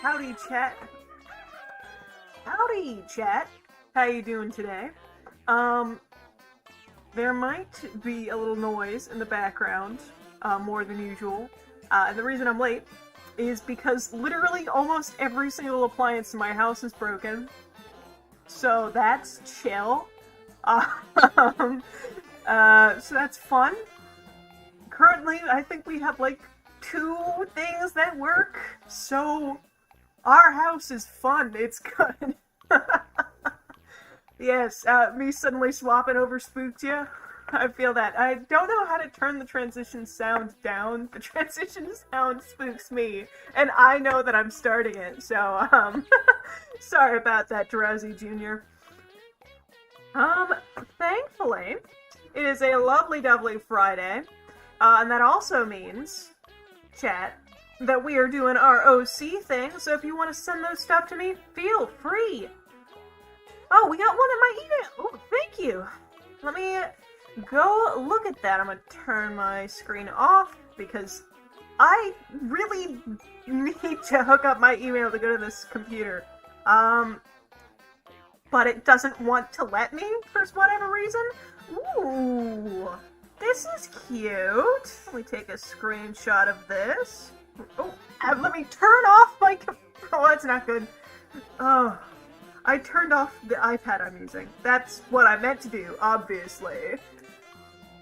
Howdy, chat. Howdy, chat. How you doing today? There might be a little noise in the background, more than usual. And the reason I'm late is because literally almost every single appliance in my house is broken. So that's chill. So that's fun. Currently, I think we have like 2 things that work, so our house is fun. It's good. Yes, me suddenly swapping over spooked you. I feel that. I don't know how to turn the transition sound down. The transition sound spooks me, and I know that I'm starting it, so, sorry about that, Drowsy Jr. Thankfully, it is a lovely Friday, and that also means, chat, that we are doing our OC thing, so if you want to send those stuff to me, feel free. Oh, we got one in my email! Oh, thank you! Let me go look at that. I'm gonna turn my screen off, because I really need to hook up my email to go to this computer. But it doesn't want to let me, for whatever reason. Ooh, this is cute. Let me take a screenshot of this. Oh, let me turn off my oh, that's not good. Oh, I turned off the iPad I'm using. That's what I meant to do, obviously.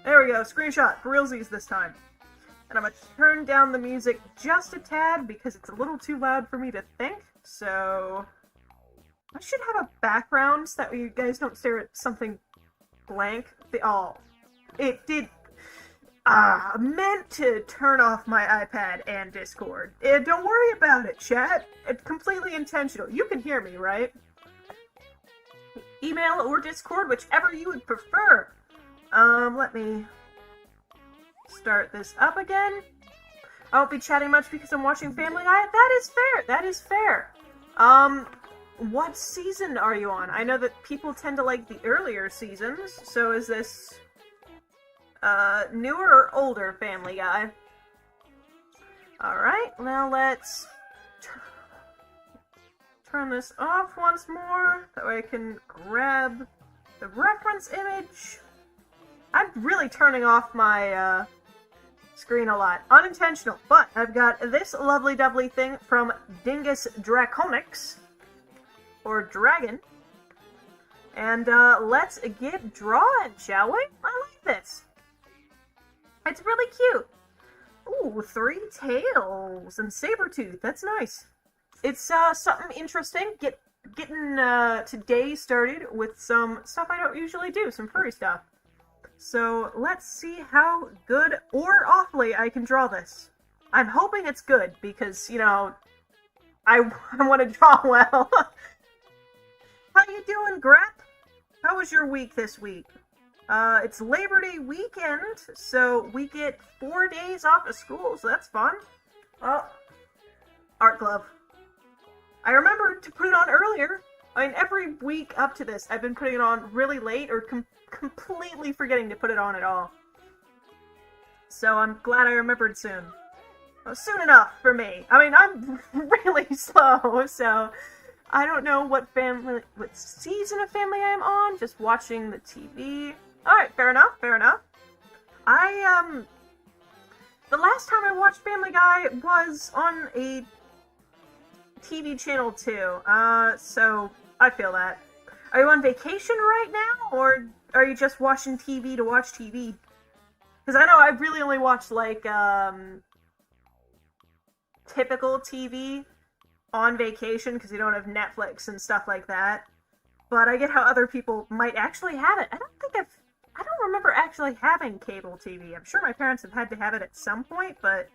There we go, screenshot, for realsies this time. And I'm gonna turn down the music just a tad because it's a little too loud for me to think, so I should have a background so that way you guys don't stare at something blank. Oh, it did. Meant to turn off my iPad and Discord. Don't worry about it, chat. It's completely intentional. You can hear me, right? Email or Discord, whichever you would prefer. Let me start this up again. I won't be chatting much because I'm watching Family Guy. That is fair. That is fair. What season are you on? I know that people tend to like the earlier seasons, so is this newer or older Family Guy? Alright, now let's turn this off once more, that way I can grab the reference image. I'm really turning off my screen a lot. Unintentional, but I've got this lovely thing from Dingus Draconics, or Dragon. And let's get drawing, shall we? I like this. It's really cute. Ooh, 3 tails and Sabretooth. That's nice. It's something interesting. Getting today started with some stuff I don't usually do, some furry stuff. So let's see how good or awfully I can draw this. I'm hoping it's good because, you know, I want to draw well. How you doing, Grap? How was your week this week? It's Labor Day weekend, so we get 4 days off of school, so that's fun. Oh, art glove. I remembered to put it on earlier. I mean, every week up to this, I've been putting it on really late or completely forgetting to put it on at all. So I'm glad I remembered soon. Well, soon enough for me. I mean, I'm really slow, so I don't know what season of Family I'm on, just watching the TV. Alright, fair enough, fair enough. The last time I watched Family Guy was on a TV channel too, so I feel that. Are you on vacation right now, or are you just watching TV to watch TV? Because I know I really only watch, like, typical TV on vacation, because you don't have Netflix and stuff like that. But I get how other people might actually have it. I don't remember actually having cable TV. I'm sure my parents have had to have it at some point, but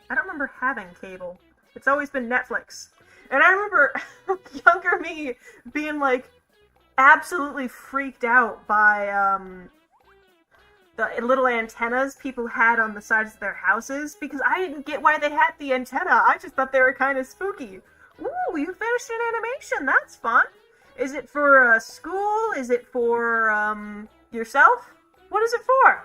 I don't remember having cable. It's always been Netflix. And I remember younger me being, like, absolutely freaked out by, the little antennas people had on the sides of their houses, because I didn't get why they had the antenna. I just thought they were kind of spooky. Ooh, you finished an animation. That's fun. Is it for school? Is it for, yourself? What is it for?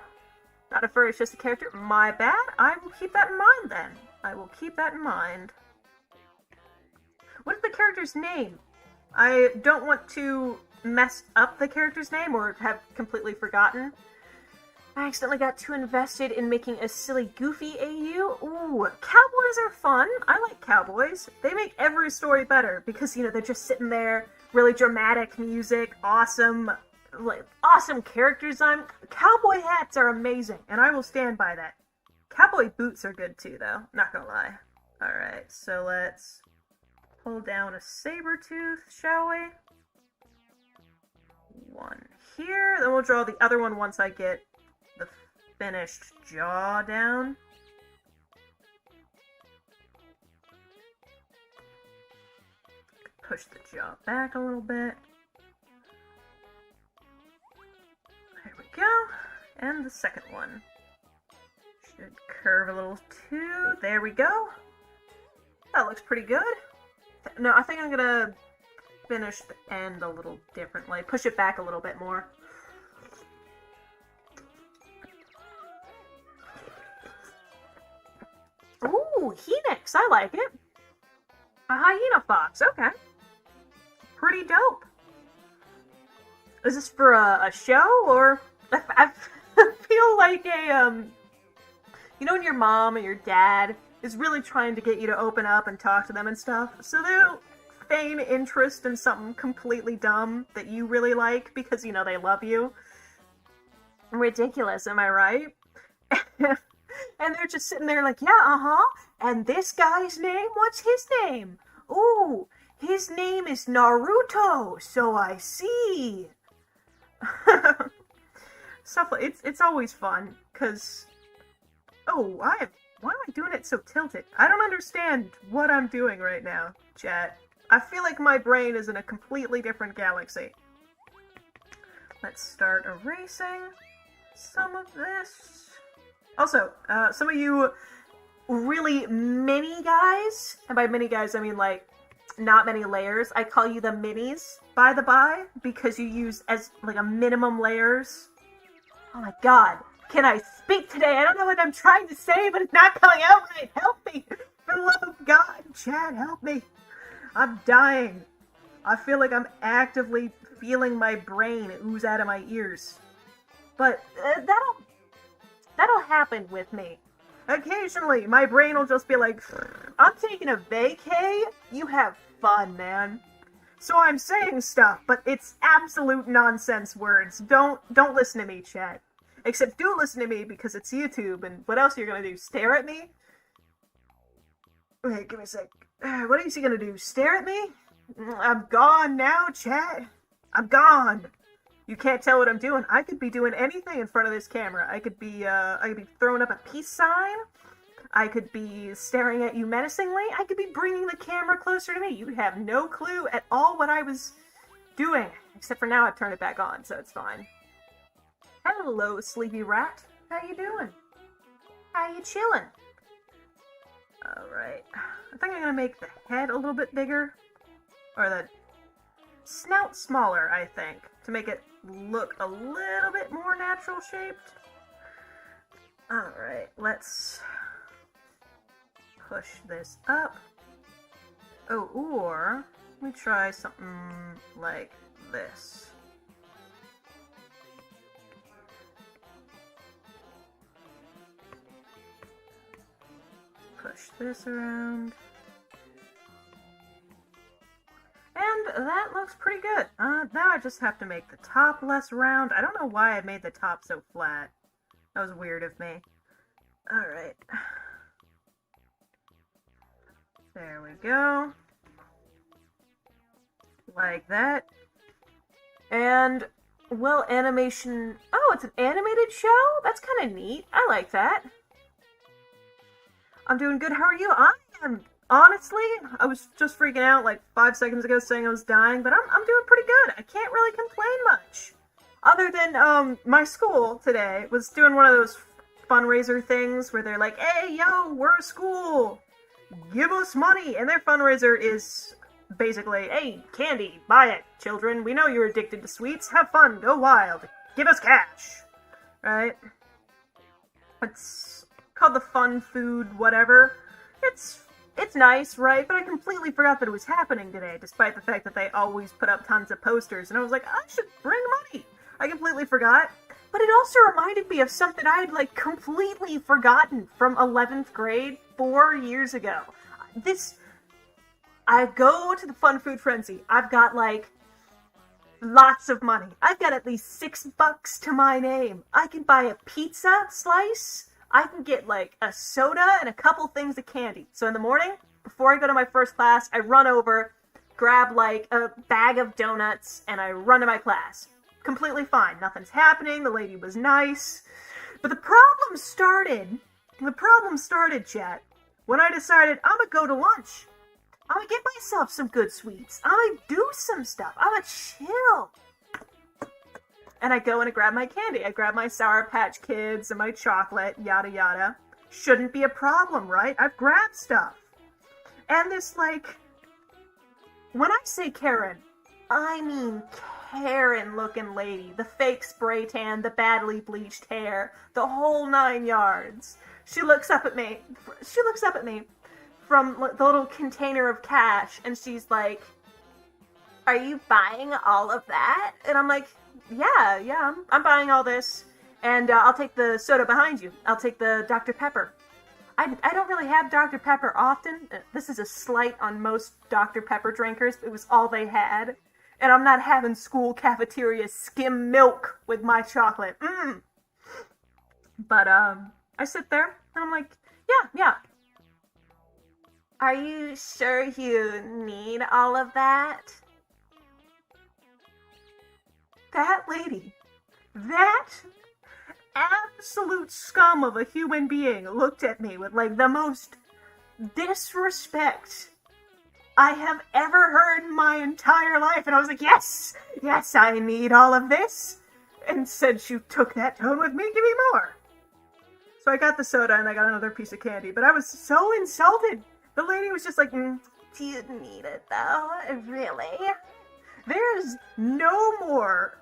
Not a furry, it's just a character. My bad. I will keep that in mind then. I will keep that in mind. What is the character's name? I don't want to mess up the character's name or have completely forgotten. I accidentally got too invested in making a silly, goofy AU. Ooh, cowboys are fun. I like cowboys. They make every story better because, you know, they're just sitting there, really dramatic music, awesome character design. Cowboy hats are amazing, and I will stand by that. Cowboy boots are good too, though. Not gonna lie. Alright, so let's pull down a saber tooth, shall we? One here. Then we'll draw the other one once I get the finished jaw down. Push the jaw back a little bit. There we go. And the second one. Should curve a little too. There we go. That looks pretty good. No, I think I'm gonna finish the end a little differently. Push it back a little bit more. Ooh, Phoenix, I like it. A hyena fox, okay. Pretty dope. Is this for a show, or... I feel like a, you know when your mom or your dad is really trying to get you to open up and talk to them and stuff, so they'll feign interest in something completely dumb that you really like because, you know, they love you. Ridiculous, am I right? And they're just sitting there like, yeah, and this guy's name, what's his name? Ooh, his name is Naruto, so I see. Stuff like, it's always fun, because, oh, why am I doing it so tilted? I don't understand what I'm doing right now, chat. I feel like my brain is in a completely different galaxy. Let's start erasing some of this. Also, some of you really mini guys, and by mini guys I mean like not many layers, I call you the minis, by the by, because you use as like a minimum layers. Oh my god, can I speak today? I don't know what I'm trying to say, but it's not coming out right. Help me! For the love of God, Chad, help me! I'm dying. I feel like I'm actively feeling my brain ooze out of my ears. But that'll happen with me. Occasionally, my brain will just be like, I'm taking a vacay? You have fun, man. So I'm saying stuff, but it's absolute nonsense words. Don't listen to me, chat. Except do listen to me because it's YouTube, and what else are you gonna do? Stare at me? Wait, give me a sec. What is he gonna do? Stare at me? I'm gone now, chat. I'm gone. You can't tell what I'm doing. I could be doing anything in front of this camera. I could be throwing up a peace sign. I could be staring at you menacingly. I could be bringing the camera closer to me. You have no clue at all what I was doing. Except for now I've turned it back on, so it's fine. Hello, sleepy rat. How you doing? How you chilling? Alright. I think I'm gonna make the head a little bit bigger. Or the snout smaller, I think. To make it look a little bit more natural shaped. Alright, let's push this up. Oh, or let me try something like this. Push this around. And that looks pretty good. Now I just have to make the top less round. I don't know why I made the top so flat. That was weird of me. Alright. There we go. Like that. And, well, animation... Oh, it's an animated show? That's kind of neat. I like that. I'm doing good. How are you? I am... Honestly, I was just freaking out like 5 seconds ago saying I was dying, but I'm doing pretty good. I can't really complain much. Other than, my school today was doing one of those fundraiser things where they're like, hey, yo, we're a school. Give us money. And their fundraiser is basically, hey, candy, buy it, children. We know you're addicted to sweets. Have fun. Go wild. Give us cash. Right? It's called the Fun Food whatever. It's nice, right? But I completely forgot that it was happening today, despite the fact that they always put up tons of posters, and I was like, I should bring money. I completely forgot. But it also reminded me of something I had, like, completely forgotten from 11th grade 4 years ago. I go to the Fun Food Frenzy. I've got, like, lots of money. I've got at least $6 to my name. I can buy a pizza slice. I can get, like, a soda and a couple things of candy. So in the morning, before I go to my first class, I run over, grab, like, a bag of donuts, and I run to my class. Completely fine. Nothing's happening. The lady was nice. But the problem started, chat, when I decided I'm gonna go to lunch. I'm gonna get myself some good sweets. I'm gonna do some stuff. I'm gonna chill. And I go and I grab my candy. I grab my Sour Patch Kids and my chocolate, yada yada. Shouldn't be a problem, right? I've grabbed stuff. And this, like, when I say Karen, I mean Karen-looking lady. The fake spray tan, the badly bleached hair, the whole 9 yards. She looks up at me from the little container of cash, and she's like, "Are you buying all of that?" And I'm like, yeah, I'm buying all this, and I'll take the soda behind you. I'll take the Dr. Pepper. I don't really have Dr. Pepper often. This is a slight on most Dr. Pepper drinkers. It was all they had. And I'm not having school cafeteria skim milk with my chocolate. But, I sit there, and I'm like, yeah. Are you sure you need all of that? That lady, that absolute scum of a human being looked at me with, like, the most disrespect I have ever heard in my entire life. And I was like, yes, I need all of this. And since you took that tone with me, give me more. So I got the soda and I got another piece of candy, but I was so insulted. The lady was just like, do you need it though? Really? There's no more.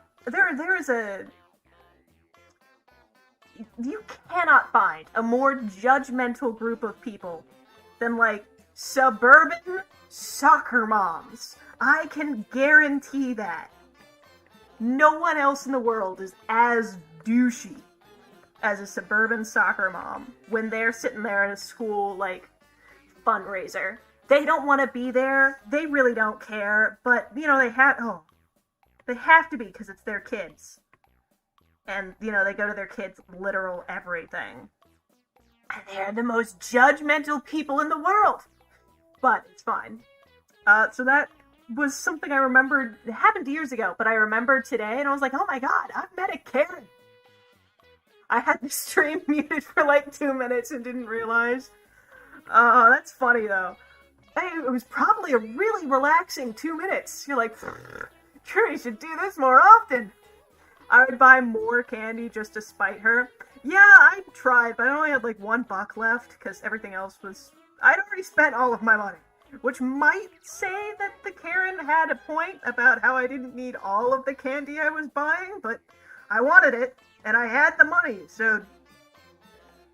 You cannot find a more judgmental group of people than, like, suburban soccer moms. I can guarantee that. No one else in the world is as douchey as a suburban soccer mom when they're sitting there at a school, like, fundraiser. They don't want to be there. They really don't care. But, you know, they have to be because it's their kids. And, you know, they go to their kids' literal everything. And they're the most judgmental people in the world. But it's fine. So that was something I remembered. It happened years ago, but I remembered today, and I was like, oh my god, I've met a Karen. I had the stream muted for like 2 minutes and didn't realize. That's funny, though. Hey, it was probably a really relaxing 2 minutes. You're like, sure, you should do this more often. I would buy more candy just to spite her. Yeah, I tried, but I only had like $1 left, because everything else was... I'd already spent all of my money. Which might say that the Karen had a point about how I didn't need all of the candy I was buying, but I wanted it, and I had the money, so...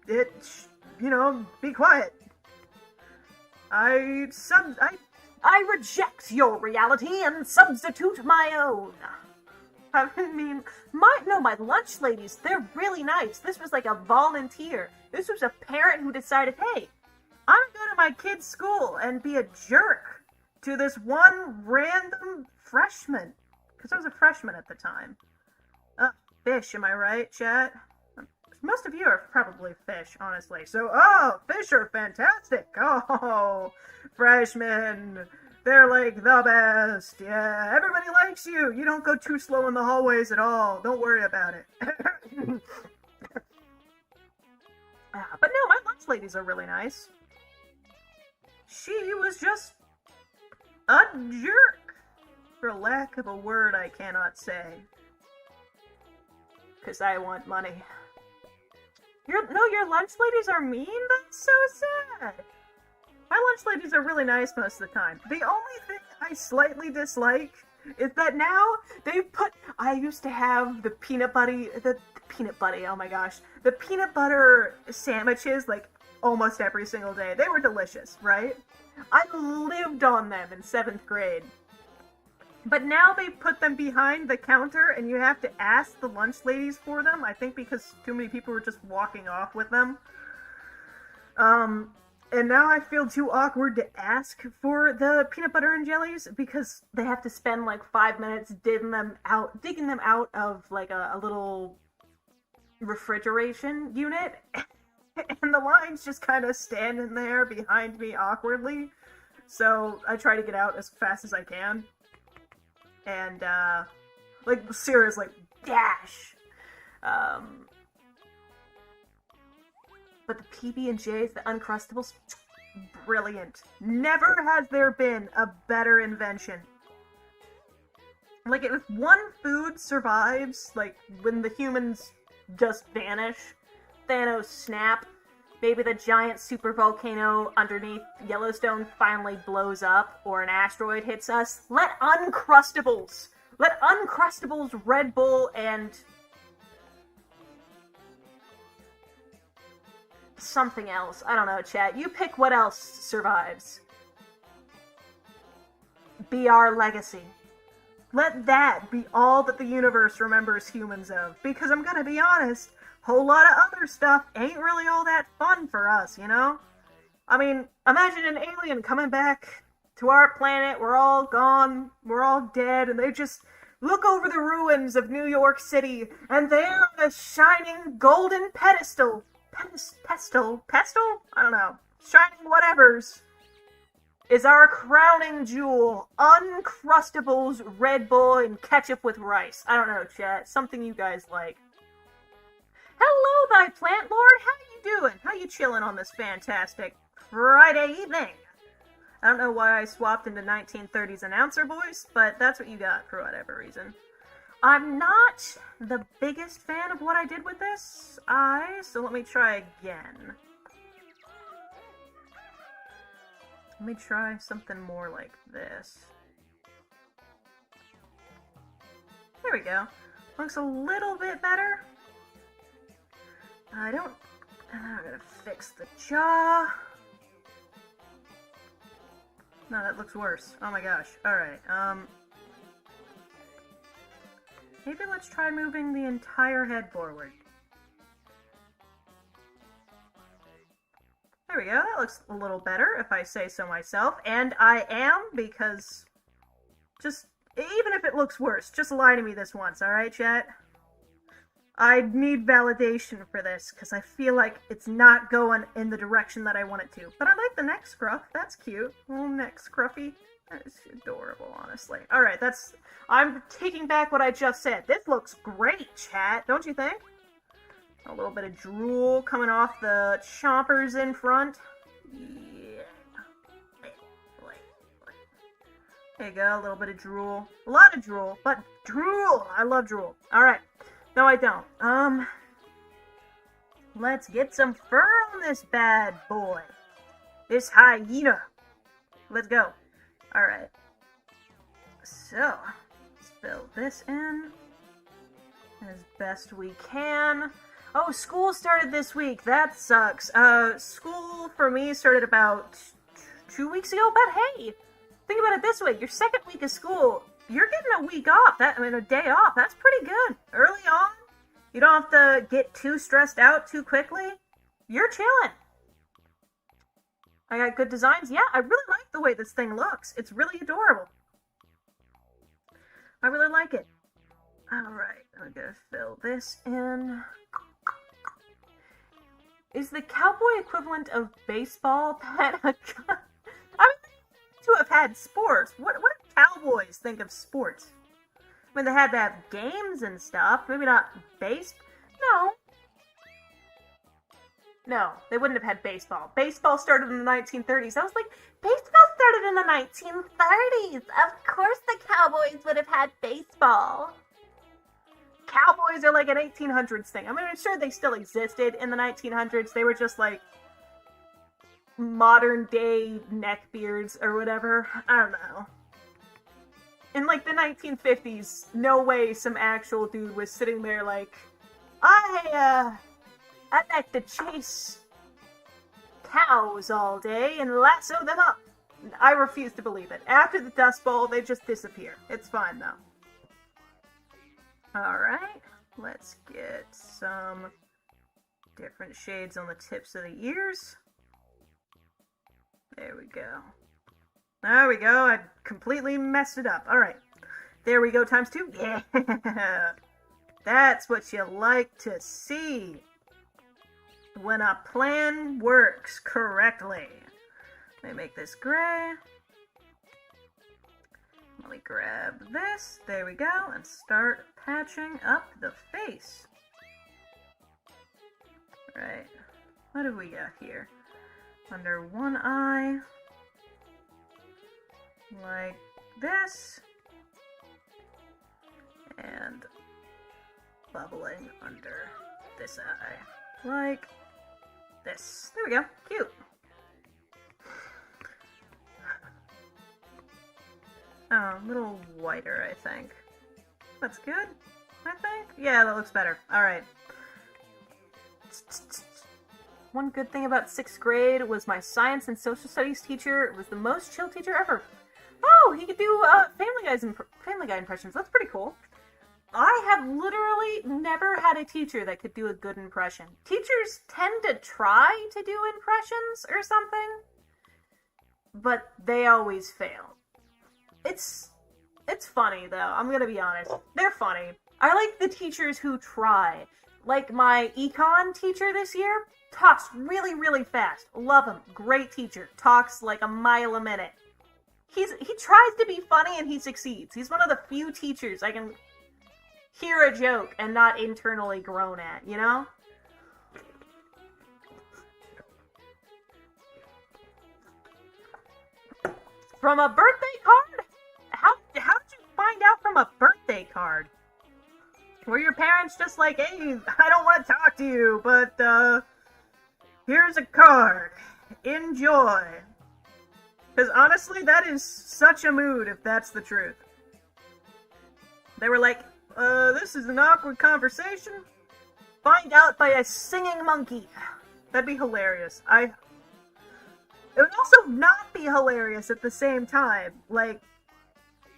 be quiet. I reject your reality and substitute my own. I mean, my lunch ladies, they're really nice. This was like a volunteer. This was a parent who decided, hey, I'm gonna go to my kid's school and be a jerk to this one random freshman. Because I was a freshman at the time. Fish, am I right, chat? Most of you are probably fish, honestly. So, fish are fantastic. Oh, freshmen. They're like the best. Yeah, everybody likes you. You don't go too slow in the hallways at all. Don't worry about it. But no, my lunch ladies are really nice. She was just a jerk. For lack of a word I cannot say. Because I want money. Your lunch ladies are mean? That's so sad. My lunch ladies are really nice most of the time. The only thing I slightly dislike is that now they've put... I used to have the peanut butter... oh my gosh. The peanut butter sandwiches, like, almost every single day. They were delicious, right? I lived on them in 7th grade. But now they put them behind the counter, and you have to ask the lunch ladies for them. I think because too many people were just walking off with them. And now I feel too awkward to ask for the peanut butter and jellies because they have to spend like 5 minutes digging them out of like a little refrigeration unit. And the line's just kind of standing there behind me awkwardly. So I try to get out as fast as I can. And, like, Sarah's like, dash! But the PB&Js, the Uncrustables, brilliant. Never has there been a better invention. Like, if one food survives, like, when the humans just vanish, Thanos snap, maybe the giant supervolcano underneath Yellowstone finally blows up, or an asteroid hits us, let Uncrustables, Red Bull, and something else. I don't know, chat. You pick what else survives. Be our legacy. Let that be all that the universe remembers humans of. Because I'm gonna be honest, whole lot of other stuff ain't really all that fun for us, you know? I mean, imagine an alien coming back to our planet, we're all gone, we're all dead, and they just look over the ruins of New York City, and there on a shining golden pedestal, pestle? I don't know. Shining whatevers is our crowning jewel, Uncrustables, Red Bull, and ketchup with rice. I don't know, chat. Something you guys like. Hello, thy plant lord. How you doing? How you chilling on this fantastic Friday evening? I don't know why I swapped into 1930s announcer voice, but that's what you got for whatever reason. I'm not the biggest fan of what I did with this eye, so let me try again. Let me try something more like this. There we go. Looks a little bit better. I'm gonna fix the jaw. No, that looks worse. Oh my gosh. Alright, maybe let's try moving the entire head forward. There we go, that looks a little better, if I say so myself. And I am, because just, even if it looks worse, just lie to me this once, alright, chat? I need validation for this, because I feel like it's not going in the direction that I want it to. But I like the neck scruff, that's cute. Little neck scruffy. That is adorable, honestly. Alright, I'm taking back what I just said. This looks great, chat, don't you think? A little bit of drool coming off the chompers in front. Yeah. There you go, a little bit of drool. A lot of drool, but drool! I love drool. Alright. No, I don't. Let's get some fur on this bad boy. This hyena. Let's go. Alright. So, let's fill this in as best we can. Oh, school started this week. That sucks. School for me started about 2 weeks ago, but hey, think about it this way. Your second week of school, you're getting a week off. A day off. That's pretty good. Early on, you don't have to get too stressed out too quickly. You're chilling. I got good designs. Yeah, I really like the way this thing looks. It's really adorable. I really like it. Alright, I'm gonna fill this in. Is the cowboy equivalent of baseball pet a gun? I mean, to have had sports. What do cowboys think of sports? I mean, they had to have games and stuff. Maybe not No, they wouldn't have had baseball. Baseball started in the 1930s. I was like, baseball started in the 1930s. Of course the Cowboys would have had baseball. Cowboys are like an 1800s thing. I mean, I'm sure they still existed in the 1900s. They were just like modern day neckbeards or whatever. I don't know. In like the 1950s, no way some actual dude was sitting there like, I like to chase cows all day and lasso them up. I refuse to believe it. After the Dust Bowl, they just disappear. It's fine, though. Alright, let's get some different shades on the tips of the ears. There we go. There we go. I completely messed it up. Alright. There we go, times 2. Yeah! That's what you like to see. When a plan works correctly. Let me make this gray. Let me grab this. There we go. And start patching up the face. Right. What do we got here? Under one eye. Like this. And bubbling under this eye. Like this. There we go. Cute. Oh, a little whiter, I think. That's good, I think? Yeah, that looks better. Alright. One good thing about 6th grade was my science and social studies teacher was the most chill teacher ever. Oh, he could do Family Guy impressions. That's pretty cool. I have literally never had a teacher that could do a good impression. Teachers tend to try to do impressions or something, but they always fail. It's funny, though. I'm gonna be honest. They're funny. I like the teachers who try. Like my econ teacher this year, talks really, really fast. Love him. Great teacher. Talks like a mile a minute. He tries to be funny and he succeeds. He's one of the few teachers I can hear a joke and not internally groan at, you know? From a birthday card? How did you find out from a birthday card? Were your parents just like, hey, I don't want to talk to you, but, here's a card. Enjoy. Because honestly, that is such a mood if that's the truth. They were like, this is an awkward conversation. Find out by a singing monkey. That'd be hilarious. It would also not be hilarious at the same time. Like,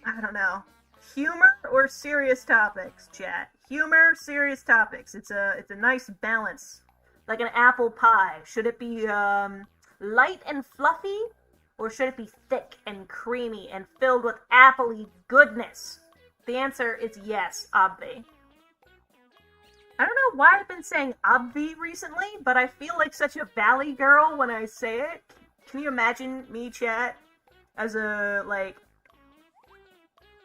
I don't know. Humor or serious topics, chat? Humor, serious topics. It's a nice balance. Like an apple pie. Should it be, light and fluffy? Or should it be thick and creamy and filled with appley goodness? The answer is yes, obvi. I don't know why I've been saying obvi recently, but I feel like such a valley girl when I say it. Can you imagine me, chat, as a, like,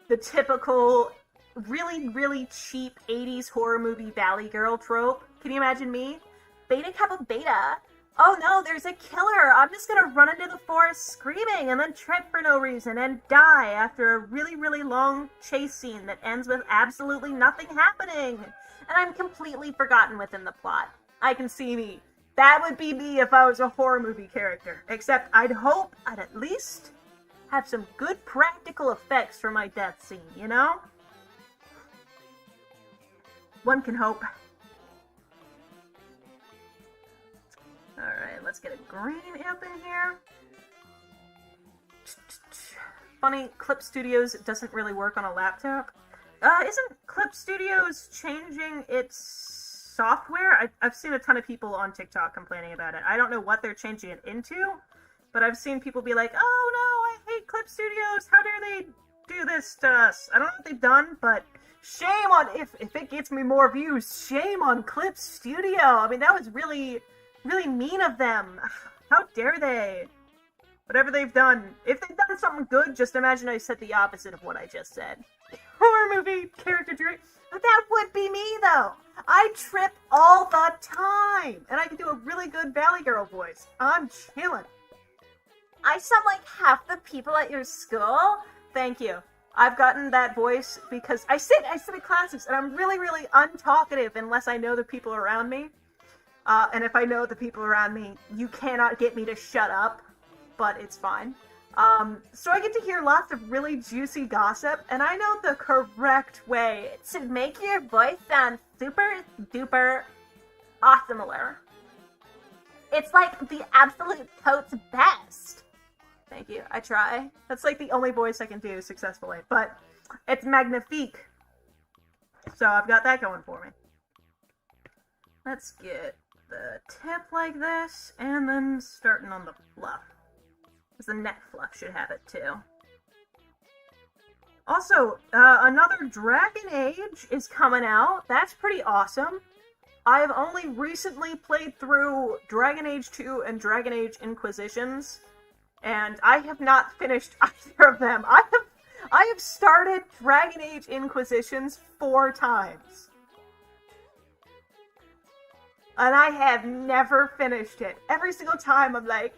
the typical, really, really cheap 80s horror movie valley girl trope? Can you imagine me? Beta Kappa Beta. Oh no, there's a killer! I'm just gonna run into the forest screaming and then trip for no reason and die after a really, really long chase scene that ends with absolutely nothing happening! And I'm completely forgotten within the plot. I can see me. That would be me if I was a horror movie character. Except I'd hope I'd at least have some good practical effects for my death scene, you know? One can hope. Alright, let's get a green up in here. Funny, Clip Studios doesn't really work on a laptop. Isn't Clip Studios changing its software? I've seen a ton of people on TikTok complaining about it. I don't know what they're changing it into, but I've seen people be like, oh no, I hate Clip Studios, how dare they do this to us? I don't know what they've done, but shame on, if it gets me more views, shame on Clip Studio. I mean, that was really mean of them. How dare they? Whatever they've done. If they've done something good, just imagine I said the opposite of what I just said. Horror movie character direct. That would be me, though. I trip all the time. And I can do a really good Valley Girl voice. I'm chillin'. I sound like half the people at your school? Thank you. I've gotten that voice because I sit in classes, and I'm really, really untalkative unless I know the people around me. And if I know the people around me, you cannot get me to shut up, but it's fine. So I get to hear lots of really juicy gossip, and I know the correct way to make your voice sound super duper awesomeler. It's like the absolute totes best. Thank you. I try. That's like the only voice I can do successfully, but it's magnifique. So I've got that going for me. Let's get the tip like this, and then starting on the fluff. Because the neck fluff should have it too. Also, another Dragon Age is coming out. That's pretty awesome. I've only recently played through Dragon Age 2 and Dragon Age Inquisitions, and I have not finished either of them. I have started Dragon Age Inquisitions 4 times. And I have never finished it. Every single time I'm like,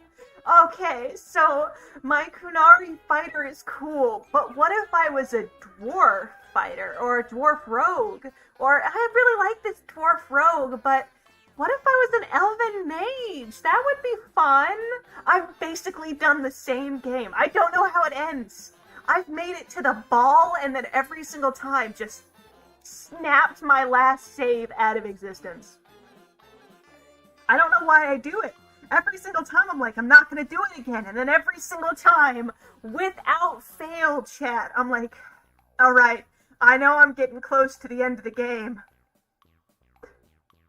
okay, so my Kunari fighter is cool, but what if I was a dwarf fighter, or a dwarf rogue? Or, I really like this dwarf rogue, but what if I was an elven mage? That would be fun. I've basically done the same game. I don't know how it ends. I've made it to the ball, and then every single time just snapped my last save out of existence. I don't know why I do it. Every single time I'm like, I'm not gonna do it again. And then every single time, without fail, chat, I'm like, alright, I know I'm getting close to the end of the game.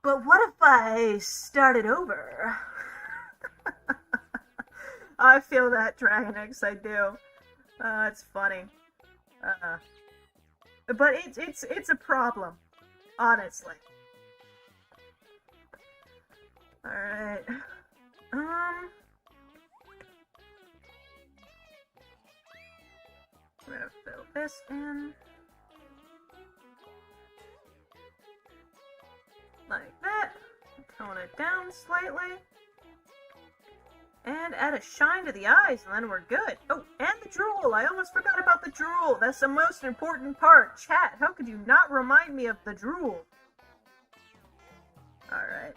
But what if I started over? I feel that, Dragon X, I do. It's funny. But it's a problem, honestly. Alright. I'm gonna fill this in. Like that. Tone it down slightly. And add a shine to the eyes, and then we're good. Oh, and the drool! I almost forgot about the drool! That's the most important part. Chat, how could you not remind me of the drool? Alright.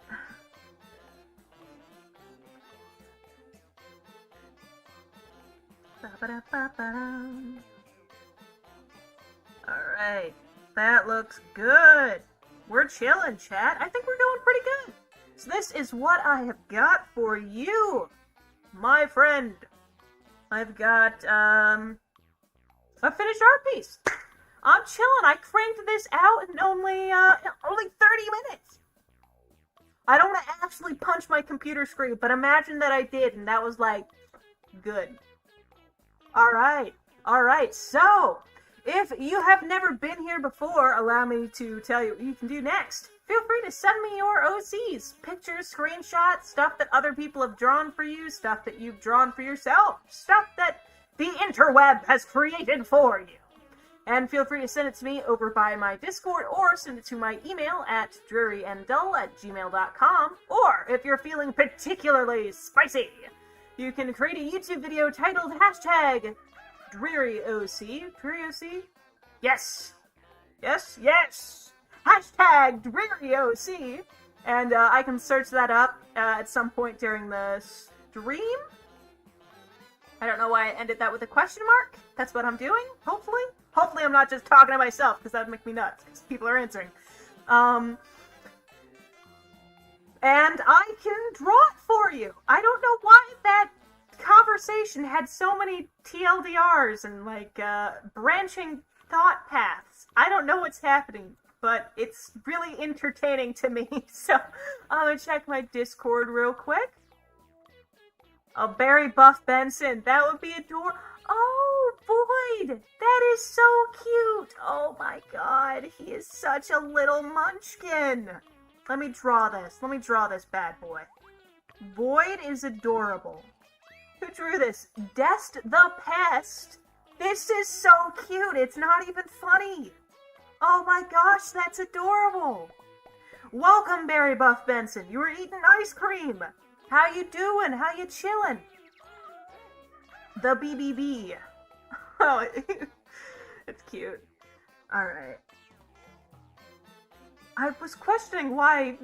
Alright, that looks good. We're chilling, chat. I think we're going pretty good. So this is what I have got for you, my friend. I've got, a finished art piece. I'm chilling. I cranked this out in only 30 minutes. I don't want to actually punch my computer screen, but imagine that I did, and that was like, good. Alright, so, if you have never been here before, allow me to tell you what you can do next. Feel free to send me your OCs, pictures, screenshots, stuff that other people have drawn for you, stuff that you've drawn for yourself, stuff that the interweb has created for you. And feel free to send it to me over by my Discord, or send it to my email at drearyanddull@gmail.com, or if you're feeling particularly spicy, you can create a YouTube video titled hashtag DrearyOC. DrearyOC? Yes! Yes, yes! Hashtag DrearyOC! And I can search that up at some point during the stream. I don't know why I ended that with a question mark. That's what I'm doing, hopefully. Hopefully I'm not just talking to myself, because that would make me nuts, because people are answering. And I can draw it for you. I don't know why that conversation had so many TLDRs and, like, branching thought paths. I don't know what's happening, but it's really entertaining to me. So, I'm gonna check my Discord real quick. Oh, Barry Buff Benson. That would be adorable. Oh, Void! That is so cute! Oh my god, he is such a little munchkin! Let me draw this. Let me draw this bad boy. Void is adorable. Who drew this? Dest the Pest? This is so cute, it's not even funny! Oh my gosh, that's adorable! Welcome, Barry Buff Benson. You were eating ice cream! How you doing? How you chillin'? The BBB. Oh, it's cute. Alright. I was questioning why...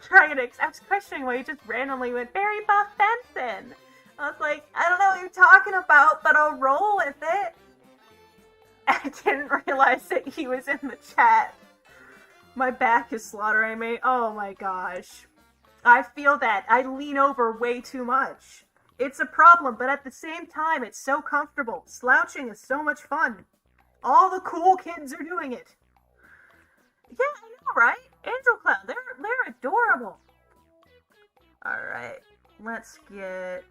Dragon X, I was questioning why you just randomly went, Barry Buff Benson! I was like, I don't know what you're talking about, but I'll roll with it. I didn't realize that he was in the chat. My back is slaughtering me. Oh my gosh. I feel that. I lean over way too much. It's a problem, but at the same time, it's so comfortable. Slouching is so much fun. All the cool kids are doing it. Yeah, I know, right? Angel Cloud, they're adorable. Alright, let's make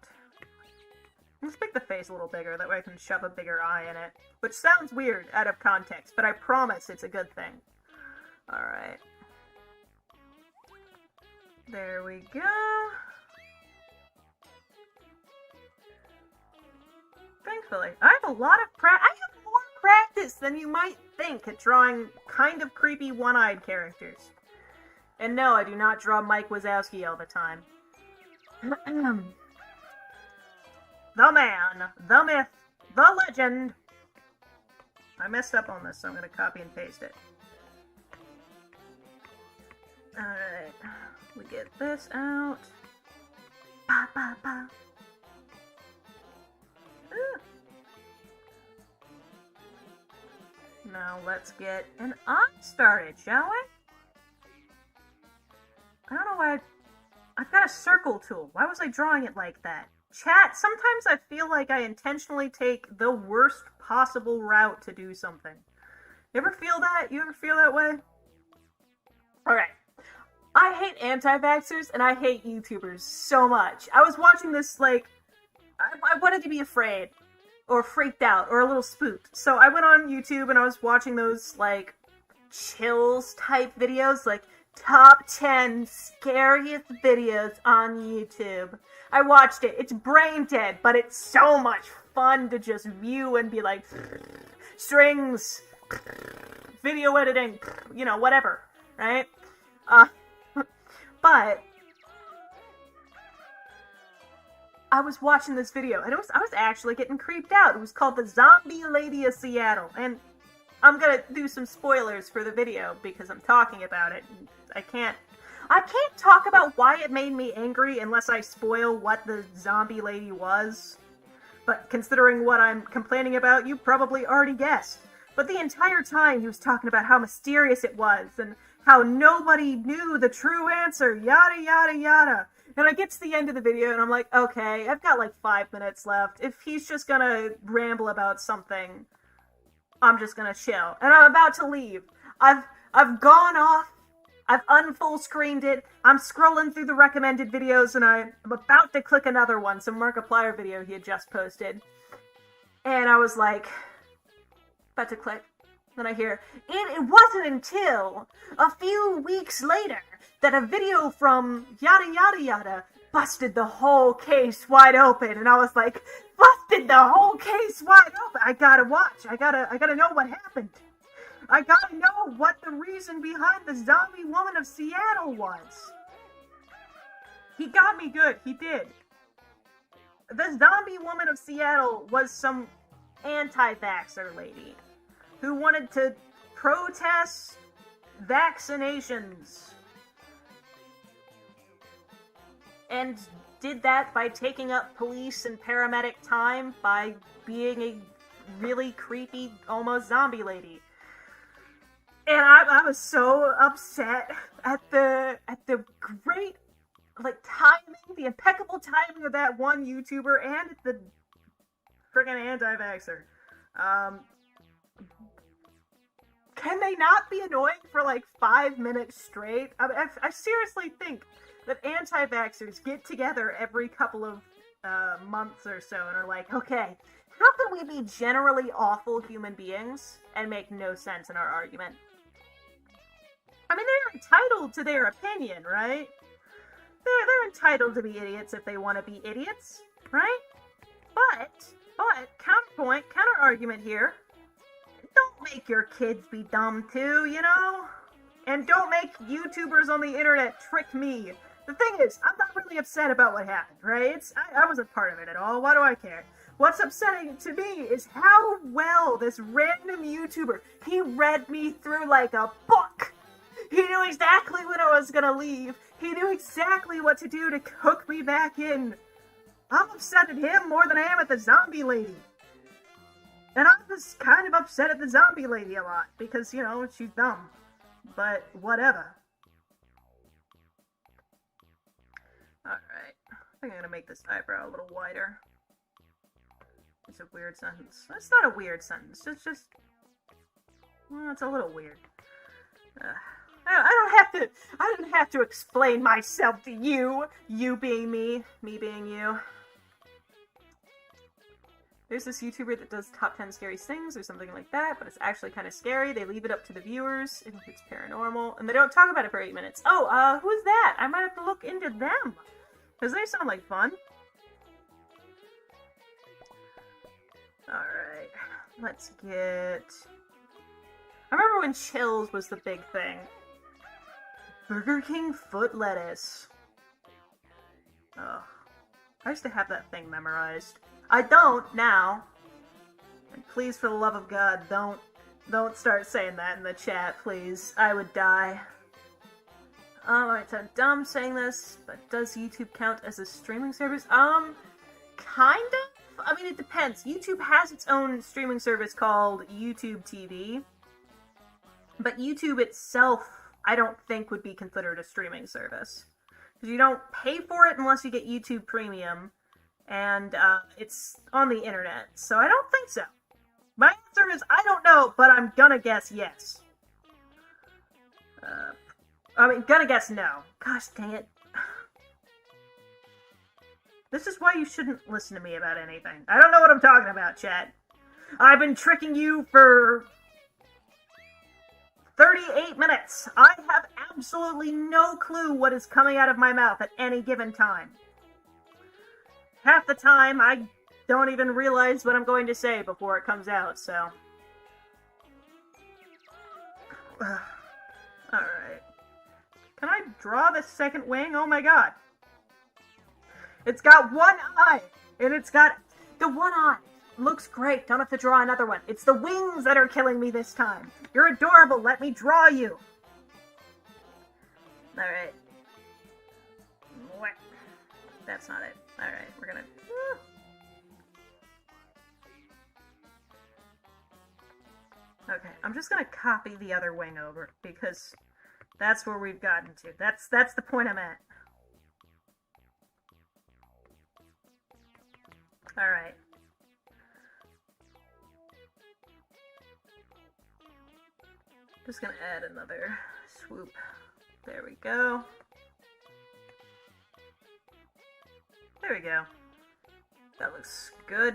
the face a little bigger, that way I can shove a bigger eye in it. Which sounds weird out of context, but I promise it's a good thing. Alright. There we go. Thankfully, I have a lot of I have more practice than you might think at drawing kind of creepy one-eyed characters. And no, I do not draw Mike Wazowski all the time. The man, the myth, the legend. I messed up on this, so I'm going to copy and paste it. Alright, we get this out. Ba, ba, ba. Now let's get an eye started, shall we? I don't know why I've got a circle tool. Why was I drawing it like that? Chat, sometimes I feel like I intentionally take the worst possible route to do something. You ever feel that? You ever feel that way? Alright. I hate anti-vaxxers and I hate YouTubers so much. I was watching this, like, I wanted to be afraid. Or freaked out, or a little spooked. So I went on YouTube and I was watching those, like, chills type videos, like, top 10 scariest videos on YouTube. I watched it. It's brain dead, but it's so much fun to just view and be like, strings, video editing, you know, whatever, right? But I was watching this video, and I was actually getting creeped out. It was called The Zombie Lady of Seattle, and I'm gonna do some spoilers for the video, because I'm talking about it. I can't talk about why it made me angry unless I spoil what the zombie lady was. But considering what I'm complaining about, you probably already guessed. But the entire time he was talking about how mysterious it was, and how nobody knew the true answer, yada yada yada. And I get to the end of the video and I'm like, okay, I've got like 5 minutes left. If he's just gonna ramble about something, I'm just gonna chill. And I'm about to leave. I've gone off. I've unfull screened it. I'm scrolling through the recommended videos and I'm about to click another one, some Markiplier video he had just posted. And I was like, about to click. Then I hear, and it wasn't until a few weeks later that a video from yada yada yada busted the whole case wide open. And I was like, busted the whole case wide open. I gotta watch. I gotta know what happened. I gotta know what the reason behind the zombie woman of Seattle was. He got me good. He did. The zombie woman of Seattle was some anti-vaxxer lady who wanted to protest vaccinations. And did that by taking up police and paramedic time by being a really creepy, almost zombie lady. And I was so upset at the great, like, timing, the impeccable timing of that one YouTuber and the friggin' anti-vaxxer. Can they not be annoying for like 5 minutes straight? I seriously think that anti-vaxxers get together every couple of months or so and are like, okay, how can we be generally awful human beings and make no sense in our argument? I mean, they're entitled to their opinion, right? They're entitled to be idiots if they want to be idiots, right? But, counterpoint, counter-argument here, don't make your kids be dumb too, you know? And don't make YouTubers on the internet trick me. The thing is, I'm not really upset about what happened, right? I wasn't part of it at all. Why do I care? What's upsetting to me is how well this random YouTuber, he read me through like a book. He knew exactly when I was gonna leave. He knew exactly what to do to hook me back in. I'm upset at him more than I am at the zombie lady. And I was kind of upset at the zombie lady a lot, because, you know, she's dumb. But, whatever. think I'm gonna make this eyebrow a little wider. It's a weird sentence. That's not a weird sentence. It's just... well, it's a little weird. I don't have to explain myself to you. You being me being you. There's this YouTuber that does top 10 scary things or something like that, but it's actually kind of scary. They leave it up to the viewers if it's paranormal, and they don't talk about it for 8 minutes. Oh, who's that? I might have to look into them, because they sound like fun. Alright, let's get... I remember when chills was the big thing. Burger King foot lettuce. Ugh. I used to have that thing memorized. I don't now. And please, for the love of God, don't start saying that in the chat, please. I would die. Alright, so I'm dumb saying this, but does YouTube count as a streaming service? Kind of? I mean, it depends. YouTube has its own streaming service called YouTube TV. But YouTube itself, I don't think would be considered a streaming service. Because you don't pay for it unless you get YouTube Premium. And it's on the internet, so I don't think so. My answer is I don't know, but I'm gonna guess yes. Gonna guess no. Gosh dang it. This is why you shouldn't listen to me about anything. I don't know what I'm talking about, chat. I've been tricking you for 38 minutes. I have absolutely no clue what is coming out of my mouth at any given time. Half the time, I don't even realize what I'm going to say before it comes out, so... Alright. Can I draw the second wing? Oh my god. It's got one eye! And it's got... the one eye looks great. Don't have to draw another one. It's the wings that are killing me this time. You're adorable. Let me draw you. Alright. That's not it. Alright, we're gonna... Okay, I'm just gonna copy the other wing over, because that's where we've gotten to. That's the point I'm at. Alright. Just gonna add another swoop. There we go. There we go. That looks good.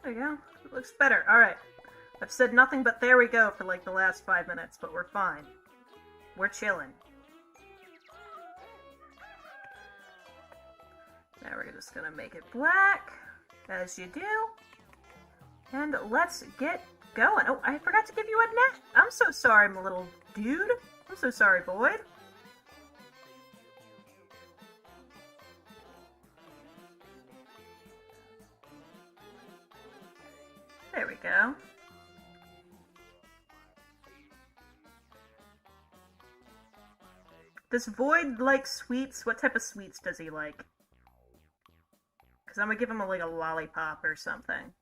There we go. It looks better. Alright. I've said nothing but there we go for like the last 5 minutes, but we're fine. We're chilling. Now we're just gonna make it black, as you do. And let's get going. Oh, I forgot to give you a net. I'm so sorry, my little dude. I'm so sorry, Boyd. There we go. Does Void like sweets? What type of sweets does he like? Because I'm gonna give him like a lollipop or something.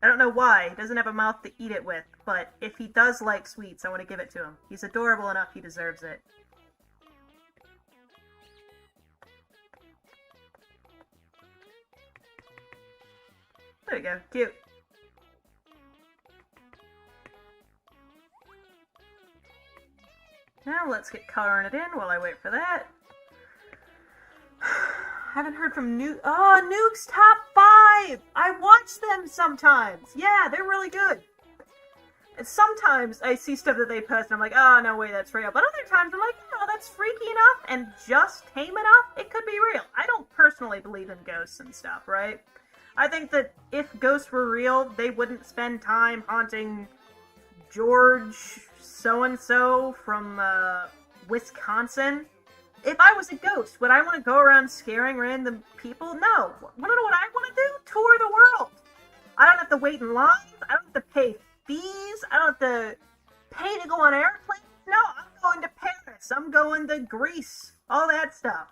I don't know why. He doesn't have a mouth to eat it with, but if he does like sweets, I want to give it to him. He's adorable enough, he deserves it. There we go. Cute. Now let's get coloring it in while I wait for that. Haven't heard from Nuke. Oh, Nuke's Top 5! I watch them sometimes! Yeah, they're really good. And sometimes I see stuff that they post and I'm like, oh, no way, that's real. But other times I'm like, oh, that's freaky enough and just tame enough, it could be real. I don't personally believe in ghosts and stuff, right? I think that if ghosts were real, they wouldn't spend time haunting George so-and-so from, Wisconsin. If I was a ghost, would I want to go around scaring random people? No. Want to know what I want to do? Tour the world. I don't have to wait in lines. I don't have to pay fees. I don't have to pay to go on airplanes. No, I'm going to Paris. I'm going to Greece. All that stuff.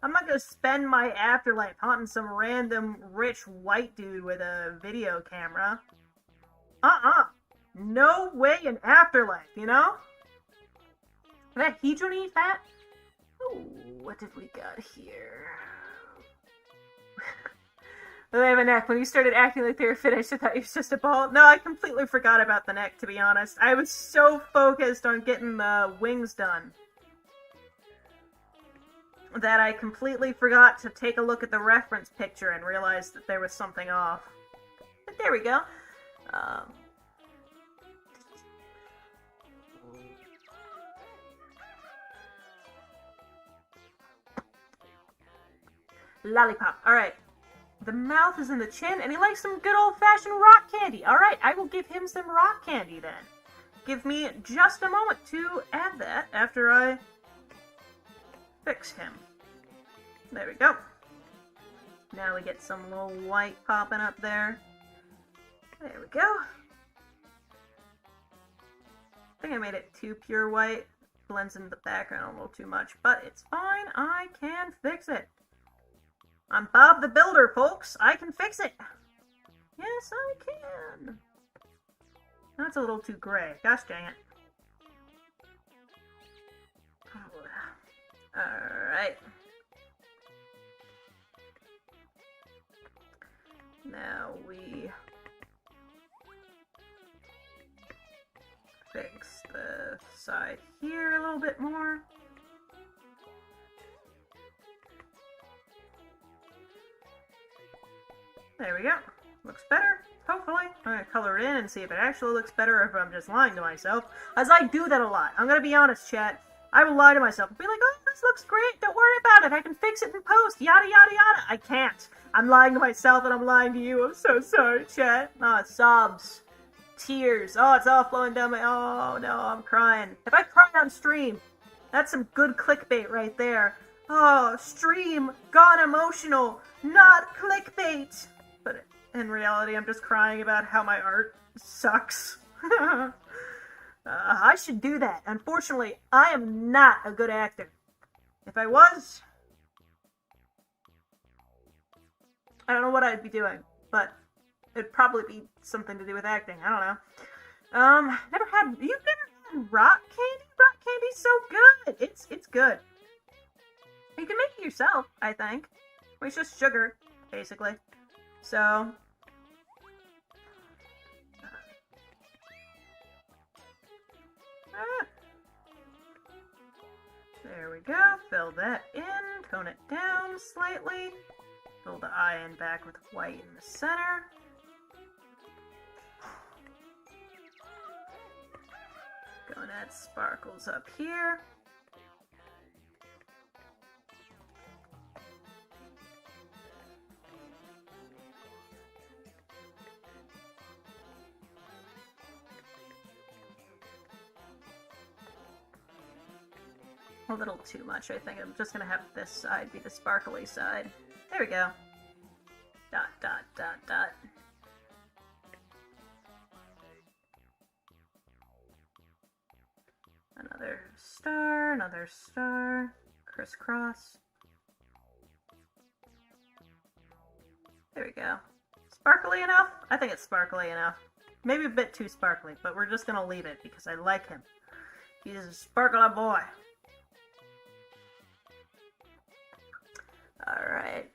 I'm not going to spend my afterlife haunting some random rich white dude with a video camera. No way in Afterlife, you know? That he don't eat that? Ooh, what did we got here? They have a neck. When you started acting like they were finished, I thought it was just a ball. No, I completely forgot about the neck, to be honest. I was so focused on getting the wings done that I completely forgot to take a look at the reference picture and realize that there was something off. But there we go. Lollipop. Alright. The mouth is in the chin, and he likes some good old-fashioned rock candy. Alright, I will give him some rock candy then. Give me just a moment to add that after I fix him. There we go. Now we get some little white popping up there. There we go. I think I made it too pure white. Blends into the background a little too much, but it's fine. I can fix it. I'm Bob the Builder, folks. I can fix it. Yes, I can. That's a little too gray. Gosh dang it. Alright. Now we fix the side here a little bit more. There we go. Looks better, hopefully. I'm gonna color it in and see if it actually looks better or if I'm just lying to myself. As I do that a lot. I'm gonna be honest, chat. I will lie to myself and be like, oh, this looks great. Don't worry about it. I can fix it in post. Yada, yada, yada. I can't. I'm lying to myself and I'm lying to you. I'm so sorry, chat. Oh, sobs. Tears. Oh, it's all flowing down my... Oh, no, I'm crying. If I cry on stream, that's some good clickbait right there. Oh, stream gone emotional. Not clickbait. But in reality, I'm just crying about how my art sucks. I should do that. Unfortunately, I am not a good actor. If I was, I don't know what I'd be doing, but it'd probably be something to do with acting. I don't know. You've never had rock candy? Rock candy's so good. It's good. You can make it yourself, I think. It's just sugar, basically. So, there we go. Fill that in, tone it down slightly. Fill the eye in back with white in the center. Go and add sparkles up here. A little too much, I think. I'm just gonna have this side be the sparkly side. There we go. Dot, dot, dot, dot. Another star, crisscross. There we go. Sparkly enough? I think it's sparkly enough. Maybe a bit too sparkly, but we're just gonna leave it because I like him. He's a sparkly boy. Alright.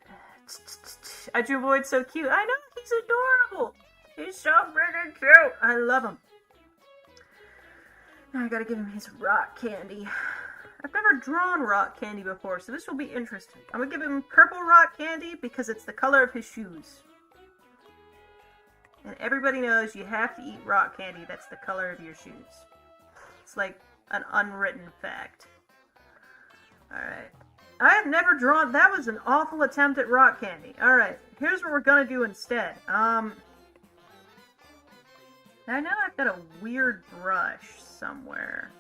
Adjuvoid's so cute. I know, he's adorable. He's so freaking cute. I love him. Now I gotta give him his rock candy. I've never drawn rock candy before, so this will be interesting. I'm gonna give him purple rock candy because it's the color of his shoes. And everybody knows you have to eat rock candy that's the color of your shoes. It's like an unwritten fact. Alright. I have never drawn... That was an awful attempt at rock candy. Alright, here's what we're gonna do instead. I know I've got a weird brush somewhere.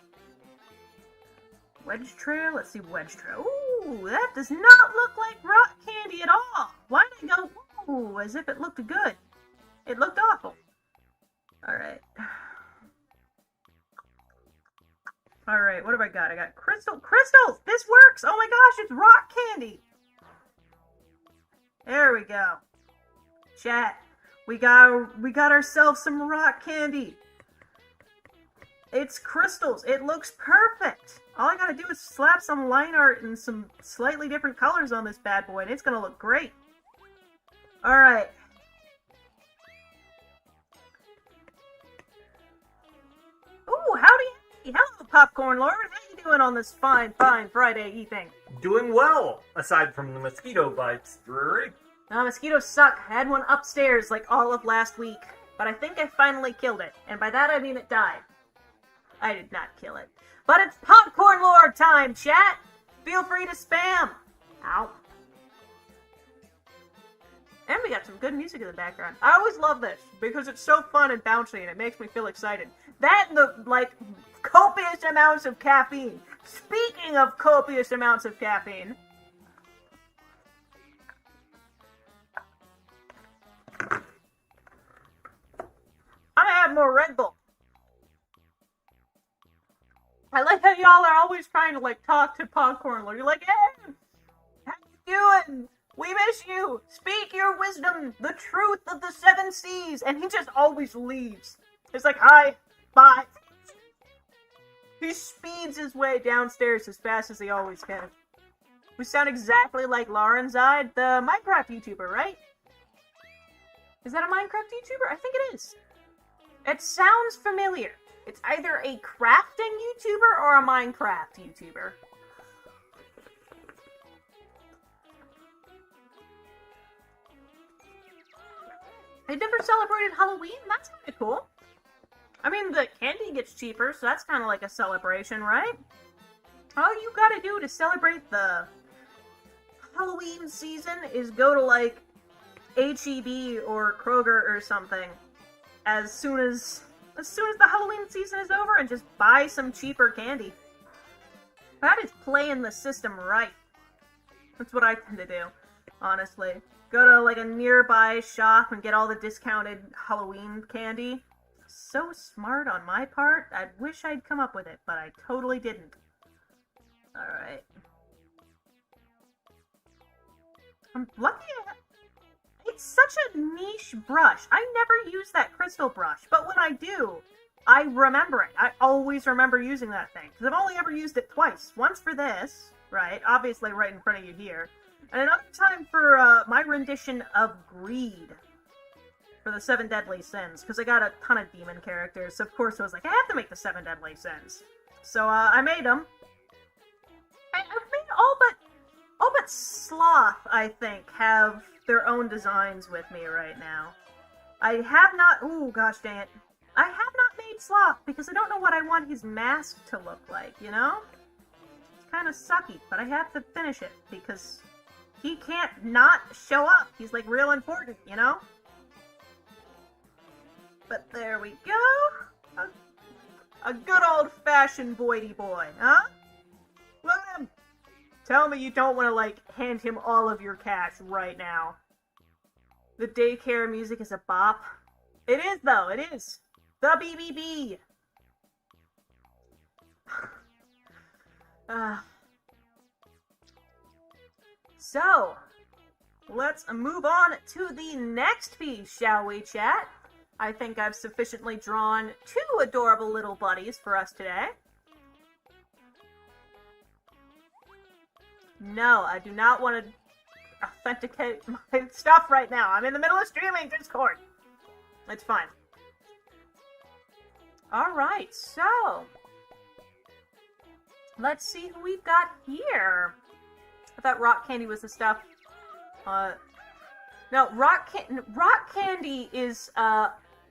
Wedge trail? Let's see, wedge trail. Ooh, that does not look like rock candy at all. Why did I go, ooh, as if it looked good? It looked awful. Alright. Alright, what have I got? I got crystals! This works! Oh my gosh, it's rock candy! There we go. Chat. We got ourselves some rock candy. It's crystals. It looks perfect. All I gotta do is slap some line art and some slightly different colors on this bad boy, and it's gonna look great. Alright. Ooh, howdy. Hello, Popcorn Lord. How you doing on this fine Friday evening? Doing well, aside from the mosquito bites, Drury. No, mosquitoes suck. I had one upstairs like all of last week, but I think I finally killed it, and by that I mean it died. I did not kill it. But it's Popcorn Lord time, chat! Feel free to spam! Ow. And we got some good music in the background. I always love this, because it's so fun and bouncy, and it makes me feel excited. That and the, like, copious amounts of caffeine. Speaking of copious amounts of caffeine... I'm gonna have more Red Bull. I like how y'all are always trying to, like, talk to Popcorn Lord. You're like, hey, how you doing? We miss you. Speak your wisdom, the truth of the 7 seas. And he just always leaves. It's like, hi, bye. He speeds his way downstairs as fast as he always can. We sound exactly like Laurenzide, the Minecraft YouTuber, right? Is that a Minecraft YouTuber? I think it is. It sounds familiar. It's either a crafting YouTuber or a Minecraft YouTuber. I never celebrated Halloween. That's kind of cool. I mean, the candy gets cheaper, so that's kind of like a celebration, right? All you gotta do to celebrate the Halloween season is go to, like, H-E-B or Kroger or something as soon as the Halloween season is over and just buy some cheaper candy. That is playing the system right. That's what I tend to do, honestly. Go to, like, a nearby shop and get all the discounted Halloween candy. So smart on my part. I wish I'd come up with it, but I totally didn't. Alright. I'm lucky it's such a niche brush. I never use that crystal brush, but when I do, I remember it. I always remember using that thing, because I've only ever used it twice. Once for this, right? Obviously right in front of you here. And another time for my rendition of Greed for the 7 Deadly Sins, because I got a ton of demon characters, so of course I was like, I have to make the 7 Deadly Sins. So I made them. I've made all but Sloth, I think, have their own designs with me right now. I have not... Ooh, gosh dang it. I have not made Sloth, because I don't know what I want his mask to look like, you know? It's kind of sucky, but I have to finish it, because he can't not show up. He's, like, real important, you know? But there we go. A good old-fashioned Boydie boy, huh? Look at him. Tell me you don't want to, like, hand him all of your cash right now. The daycare music is a bop. It is, though. It is. The BBB. So, let's move on to the next piece, shall we, chat? I think I've sufficiently drawn 2 adorable little buddies for us today. No, I do not want to authenticate my stuff right now. I'm in the middle of streaming Discord. It's fine. Alright, so let's see who we've got here. I thought rock candy was the stuff. No, rock candy is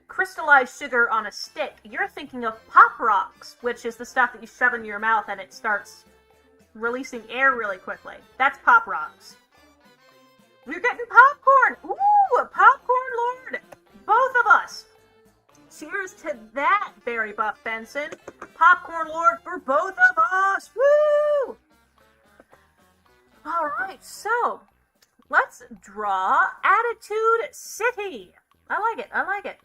crystallized sugar on a stick. You're thinking of Pop Rocks, which is the stuff that you shove in your mouth and it starts releasing air really quickly. That's Pop Rocks. We're getting popcorn! Ooh, a Popcorn Lord! Both of us! Cheers to that, Barry Buff Benson. Popcorn Lord for both of us! Woo! Alright, so let's draw Attitude City. I like it, I like it.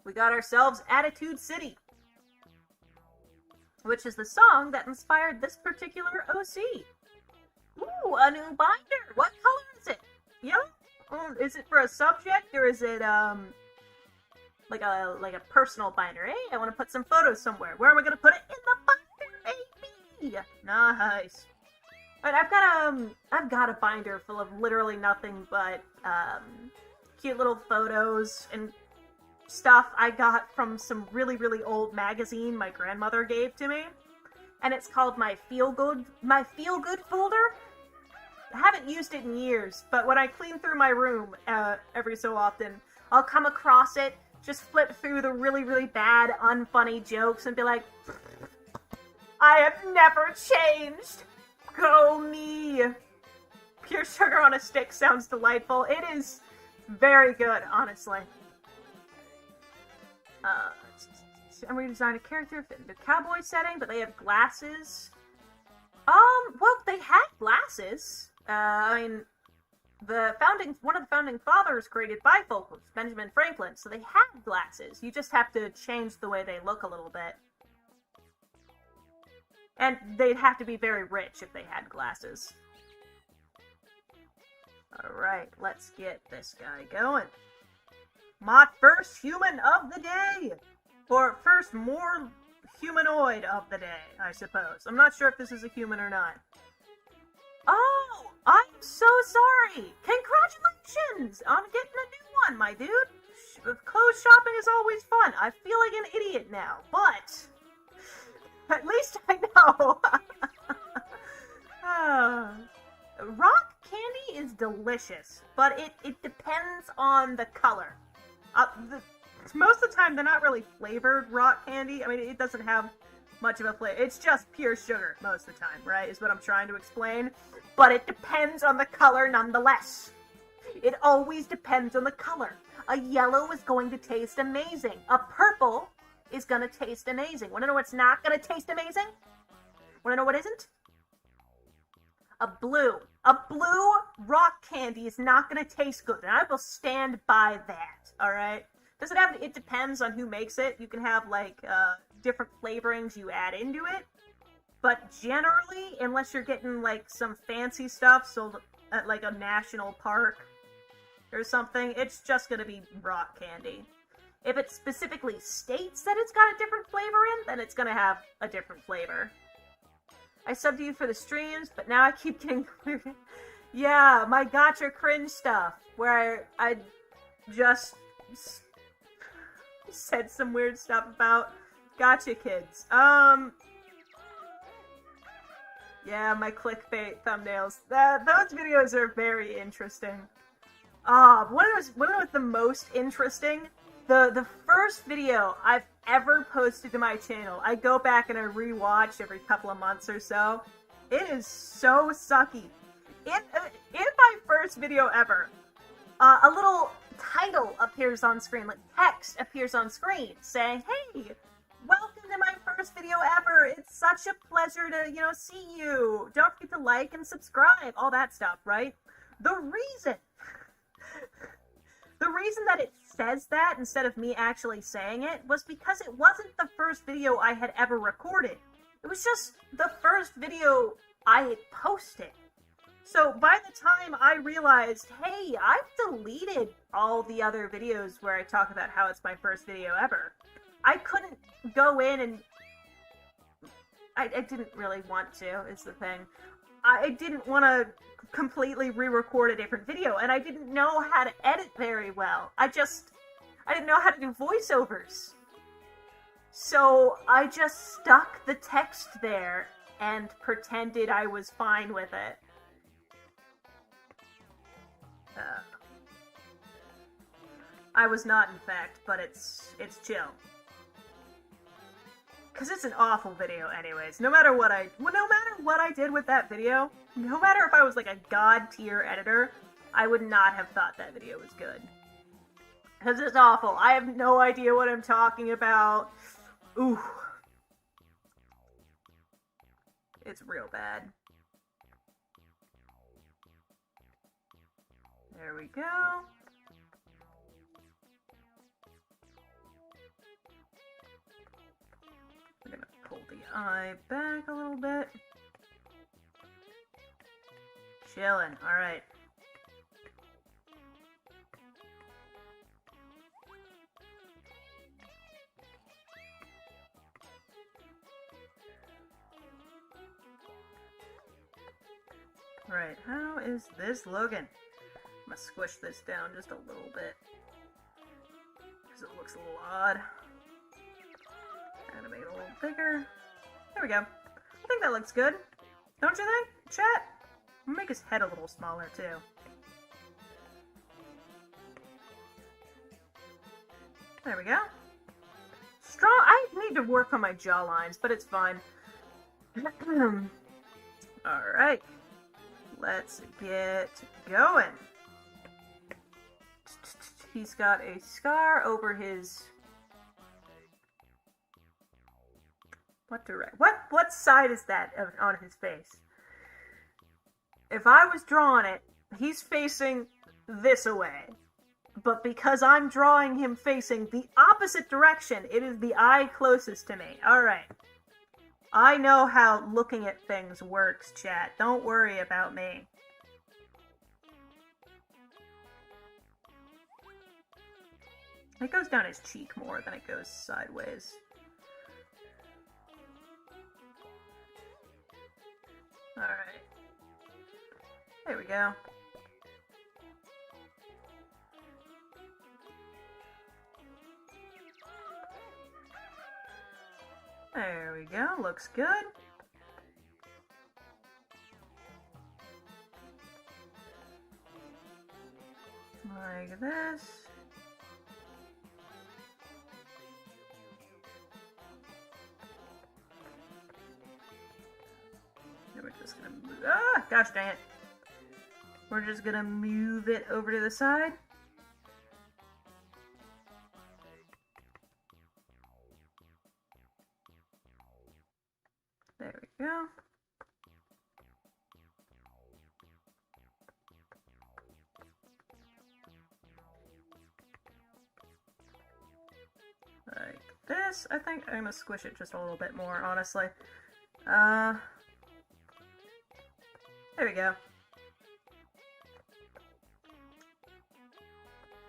We got ourselves Attitude City, which is the song that inspired this particular OC. Ooh, a new binder. What color is it? Yellow? Is it for a subject, or is it, like a personal binder? Hey, I want to put some photos somewhere. Where am I gonna put it? In the binder, baby! Nice. Alright, I've got a binder full of literally nothing but, cute little photos and stuff I got from some really, really old magazine my grandmother gave to me. And it's called my Feel Good folder. I haven't used it in years, but when I clean through my room, every so often, I'll come across it, just flip through the really, really bad, unfunny jokes and be like, I have never changed! Go me! Pure sugar on a stick sounds delightful. It is very good, honestly. I'm going to design a character fit in the cowboy setting, but they have glasses. Well, they had glasses. I mean, one of the founding fathers created bifocals, Benjamin Franklin, so they had glasses. You just have to change the way they look a little bit. And they'd have to be very rich if they had glasses. Alright, let's get this guy going. My first human of the day! Or first more humanoid of the day, I suppose. I'm not sure if this is a human or not. Oh, I'm so sorry! Congratulations on getting a new one, my dude! Clothes shopping is always fun. I feel like an idiot now, but at least I know. Rock candy is delicious, but it depends on the color. Most of the time, they're not really flavored rock candy. I mean, it doesn't have much of a flavor. It's just pure sugar most of the time, right? Is what I'm trying to explain. But it depends on the color nonetheless. It always depends on the color. A yellow is going to taste amazing. A purple is going to taste amazing. Want to know what's not going to taste amazing? Want to know what isn't? A blue. A blue rock candy is not going to taste good. And I will stand by that, alright? Does it have, it depends on who makes it. You can have, like, different flavorings you add into it. But generally, unless you're getting, like, some fancy stuff sold at, like, a national park or something, it's just gonna be rock candy. If it specifically states that it's got a different flavor in, then it's gonna have a different flavor. I subbed you for the streams, but now I keep getting... yeah, my gotcha cringe stuff, where I just... said some weird stuff about gotcha kids. Yeah, my clickbait thumbnails. Those videos are very interesting. One of the most interesting, the first video I've ever posted to my channel, I go back and I rewatch every couple of months or so. It is so sucky. In my first video ever, a little title appears on screen, like text appears on screen saying, hey, welcome to my first video ever. It's such a pleasure to, see you. Don't forget to like and subscribe, all that stuff, right? The reason that it says that instead of me actually saying it was because it wasn't the first video I had ever recorded. It was just the first video I had posted. So by the time I realized, hey, I've deleted all the other videos where I talk about how it's my first video ever, I couldn't go in and... I didn't really want to, is the thing. I didn't want to completely re-record a different video, and I didn't know how to edit very well. I didn't know how to do voiceovers. So I just stuck the text there and pretended I was fine with it. I was not, in fact, but it's chill. Because it's an awful video anyways. No matter what I did with that video, no matter if I was like a god tier editor, I would not have thought that video was good. Because it's awful. I have no idea what I'm talking about. Ooh. It's real bad. There we go. We're gonna pull the eye back a little bit. Chillin', alright. Right, how is this looking? I'm gonna squish this down just a little bit. Because it looks a little odd. I'm gonna make it a little bigger. There we go. I think that looks good. Don't you think, chat? I'm gonna make his head a little smaller, too. There we go. Strong. I need to work on my jaw lines, but it's fine. Alright. Let's get going. He's got a scar over his... What side is that on his face? If I was drawing it, he's facing this away. But because I'm drawing him facing the opposite direction, it is the eye closest to me. Alright. I know how looking at things works, chat. Don't worry about me. It goes down his cheek more than it goes sideways. Alright. There we go. There we go. Looks good. Like this. And we're just gonna move. Ah! Gosh dang it. We're just gonna move it over to the side. There we go. Like this. I think I'm gonna squish it just a little bit more, honestly. There we go.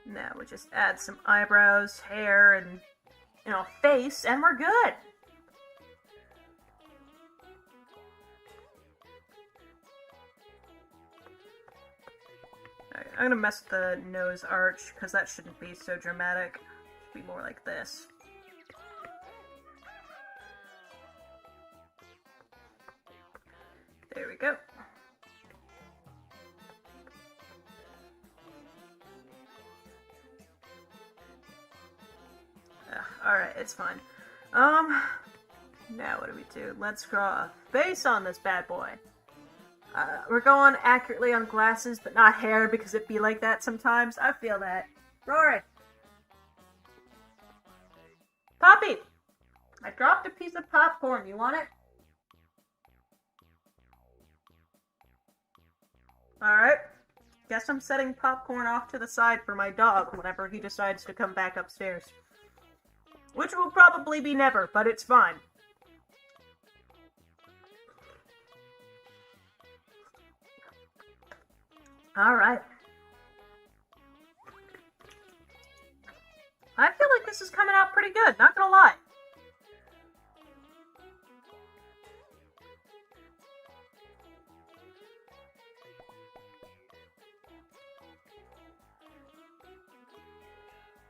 Now we just add some eyebrows, hair, and, you know, face, and we're good! I'm gonna mess with the nose arch, because that shouldn't be so dramatic. It should be more like this. There we go. Alright, it's fine. Now what do we do? Let's draw a face on this bad boy. We're going accurately on glasses, but not hair, because it be like that sometimes. I feel that. Rory! Poppy! I dropped a piece of popcorn. You want it? Alright. Guess I'm setting popcorn off to the side for my dog whenever he decides to come back upstairs. Which will probably be never, but it's fine. Alright. I feel like this is coming out pretty good, not gonna lie.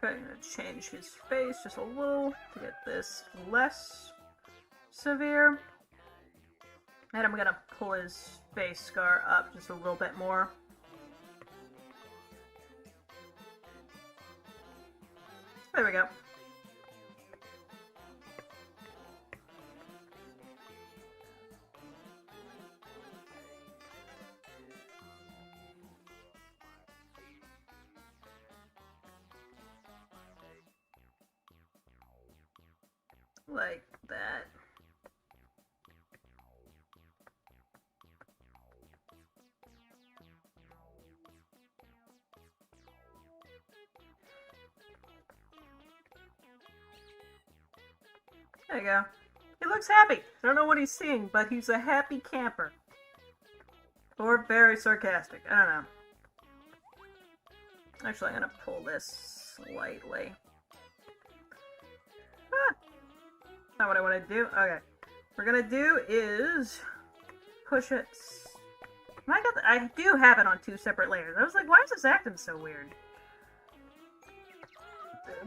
Okay, I'm gonna change his face just a little to get this less severe. And I'm gonna pull his face scar up just a little bit more. There we go. Like that. There you go. He looks happy. I don't know what he's seeing, but he's a happy camper. Or very sarcastic. I don't know. Actually, I'm gonna pull this slightly. Ah! Not what I want to do. Okay. What we're gonna do is push it I do have it on 2 separate layers. I was like, why is this acting so weird?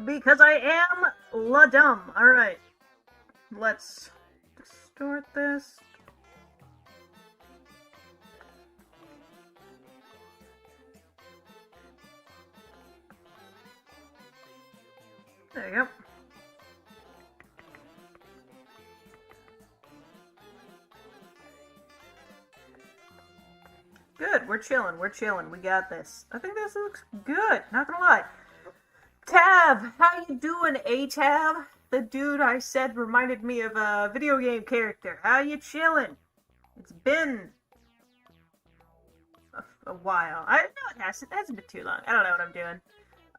Because I am la dumb. Alright. Let's distort this. There you go. Good, we're chilling, we got this. I think this looks good, not gonna lie. Tab, how you doing, A-Tab? The dude I said reminded me of a video game character. How you chilling? It's been a while. I know it hasn't been too long. I don't know what I'm doing.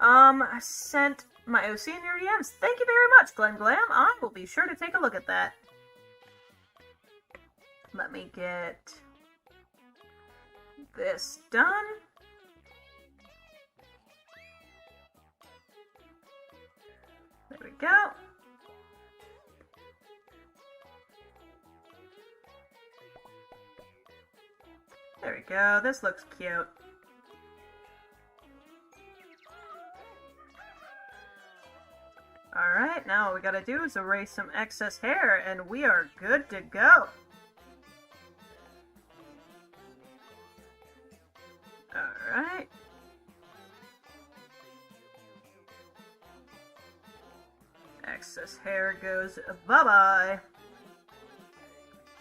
I sent my OC in your DMs. Thank you very much, Glenn Glam. I will be sure to take a look at that. Let me get this done. There we go. There we go. This looks cute. Alright, now all we gotta do is erase some excess hair, and we are good to go. Alright. Excess hair goes bye-bye.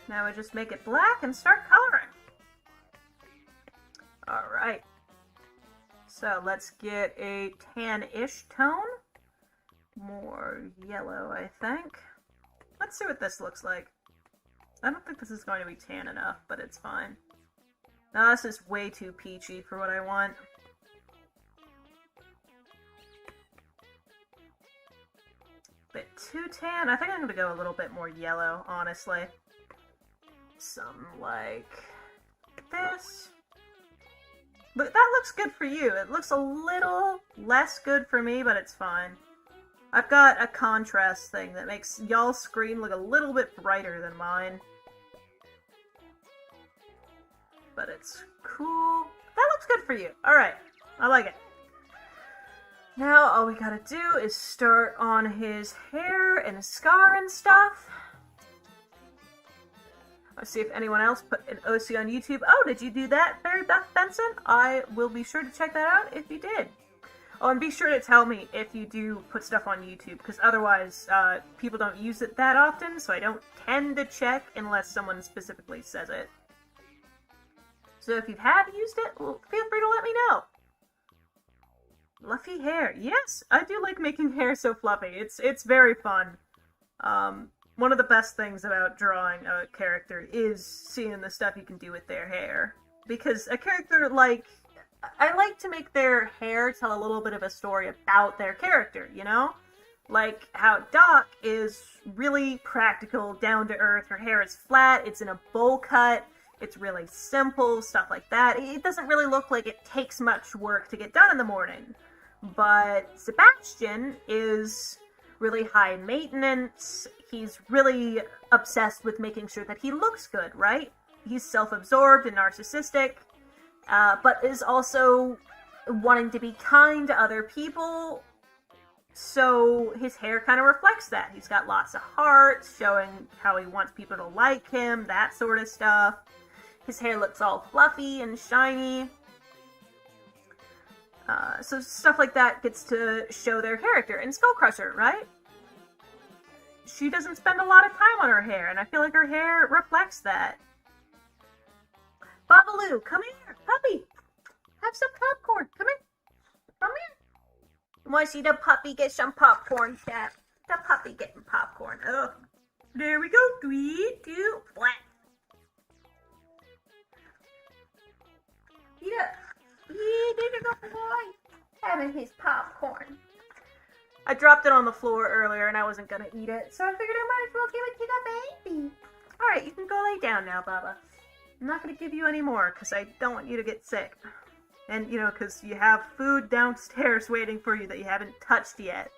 Now we just make it black and start coloring. Alright. So let's get a tan-ish tone. More yellow, I think. Let's see what this looks like. I don't think this is going to be tan enough, but it's fine. No, this is way too peachy for what I want. Bit too tan. I think I'm going to go a little bit more yellow, honestly. Something like this. But that looks good for you. It looks a little less good for me, but it's fine. I've got a contrast thing that makes y'all's screen look a little bit brighter than mine. But it's cool. That looks good for you. Alright. I like it. Now all we gotta do is start on his hair and his scar and stuff. Let's see if anyone else put an OC on YouTube. Oh, did you do that, Barry Beth Benson? I will be sure to check that out if you did. Oh, and be sure to tell me if you do put stuff on YouTube, because otherwise people don't use it that often, so I don't tend to check unless someone specifically says it. So if you have used it, well, feel free to let me know. Fluffy hair. Yes, I do like making hair so fluffy. It's very fun. One of the best things about drawing a character is seeing the stuff you can do with their hair. Because a character like... I like to make their hair tell a little bit of a story about their character, you know? Like how Doc is really practical, down to earth, her hair is flat, it's in a bowl cut, it's really simple, stuff like that. It doesn't really look like it takes much work to get done in the morning. But Sebastian is really high maintenance, he's really obsessed with making sure that he looks good, right? He's self-absorbed and narcissistic. But is also wanting to be kind to other people, so his hair kind of reflects that. He's got lots of hearts, showing how he wants people to like him, that sort of stuff. His hair looks all fluffy and shiny. So stuff like that gets to show their character. And Skullcrusher, right? She doesn't spend a lot of time on her hair, and I feel like her hair reflects that. Babaloo, come here, puppy. Have some popcorn. Come here. Come here. Want to see the puppy get some popcorn, cat? The puppy getting popcorn. Oh, there we go. 3, 2, 1. Eat up. Yeah, there you go, boy. Having his popcorn. I dropped it on the floor earlier and I wasn't gonna eat it, so I figured I might as well give it to the baby. Alright, you can go lay down now, Baba. I'm not going to give you any more, because I don't want you to get sick. And, you know, because you have food downstairs waiting for you that you haven't touched yet.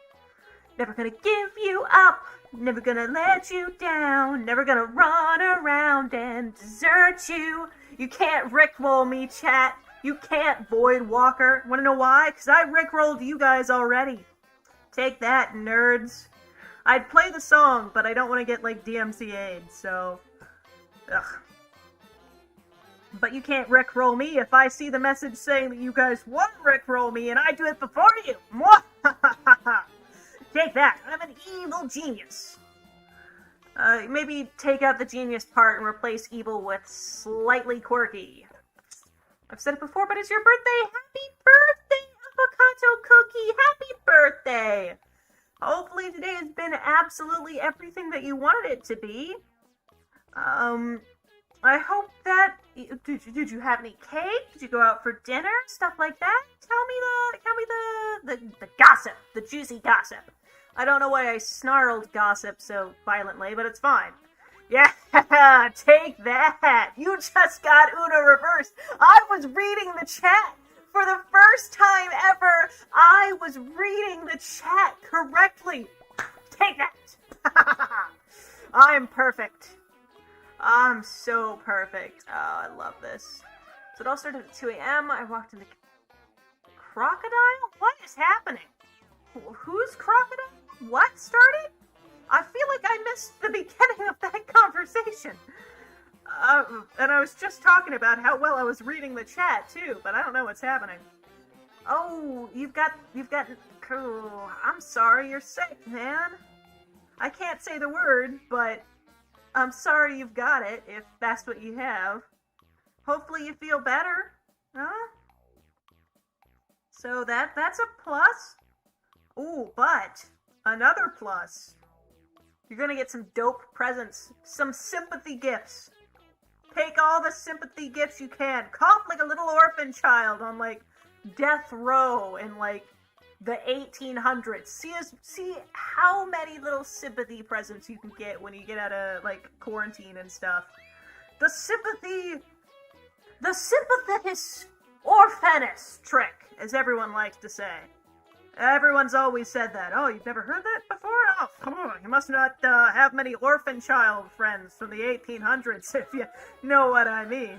Never gonna give you up, never gonna let you down, never gonna run around and desert you. You can't rickroll me, chat. You can't, Void Walker. Wanna know why? Because I rickrolled you guys already. Take that, nerds. I'd play the song, but I don't want to get, like, DMCA'd, so... Ugh. But you can't rickroll me if I see the message saying that you guys want to rickroll me and I do it before you. Take that. I'm an evil genius. Maybe take out the genius part and replace evil with slightly quirky. I've said it before, but it's your birthday. Happy birthday, Avocado Cookie. Happy birthday. Hopefully today has been absolutely everything that you wanted it to be. I hope that... Did you have any cake? Did you go out for dinner? Stuff like that? Tell me the gossip. The juicy gossip. I don't know why I snarled gossip so violently, but it's fine. Yeah, take that. You just got Uno reversed. I was reading the chat. For the first time ever, I was reading the chat correctly. Take that. I'm perfect. I'm so perfect. Oh, I love this. So it all started at 2 a.m. I walked into Crocodile? What is happening? Who's Crocodile? What started? I feel like I missed the beginning of that conversation. And I was just talking about how well I was reading the chat, too, but I don't know what's happening. Oh, you've got, cool. I'm sorry you're sick, man. I can't say the word, but I'm sorry you've got it, if that's what you have. Hopefully you feel better, huh? So that's a plus. Ooh, but another plus. You're gonna get some dope presents, some sympathy gifts. Take all the sympathy gifts you can. Cough like a little orphan child on, like, death row in, like, the 1800s. See how many little sympathy presents you can get when you get out of, like, quarantine and stuff. The sympathist orphanus trick, as everyone likes to say. Everyone's always said that. Oh, you've never heard that before? Oh, come on. You must not have many orphan child friends from the 1800s, if you know what I mean.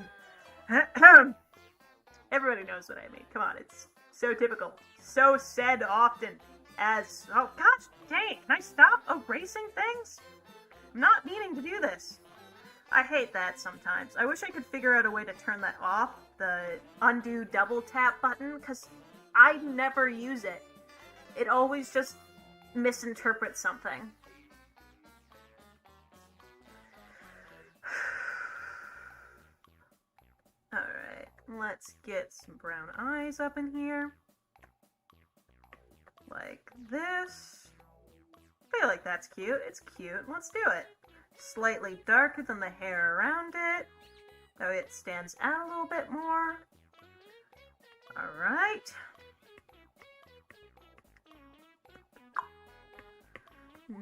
Everybody knows what I mean. Come on, it's so typical. So said often as... Oh, gosh dang, can I stop erasing things? I'm not meaning to do this. I hate that sometimes. I wish I could figure out a way to turn that off, the undo double tap button, because I never use it. It always just misinterprets something. Alright, let's get some brown eyes up in here. Like this. I feel like that's cute. It's cute. Let's do it. Slightly darker than the hair around it. That way it stands out a little bit more. Alright.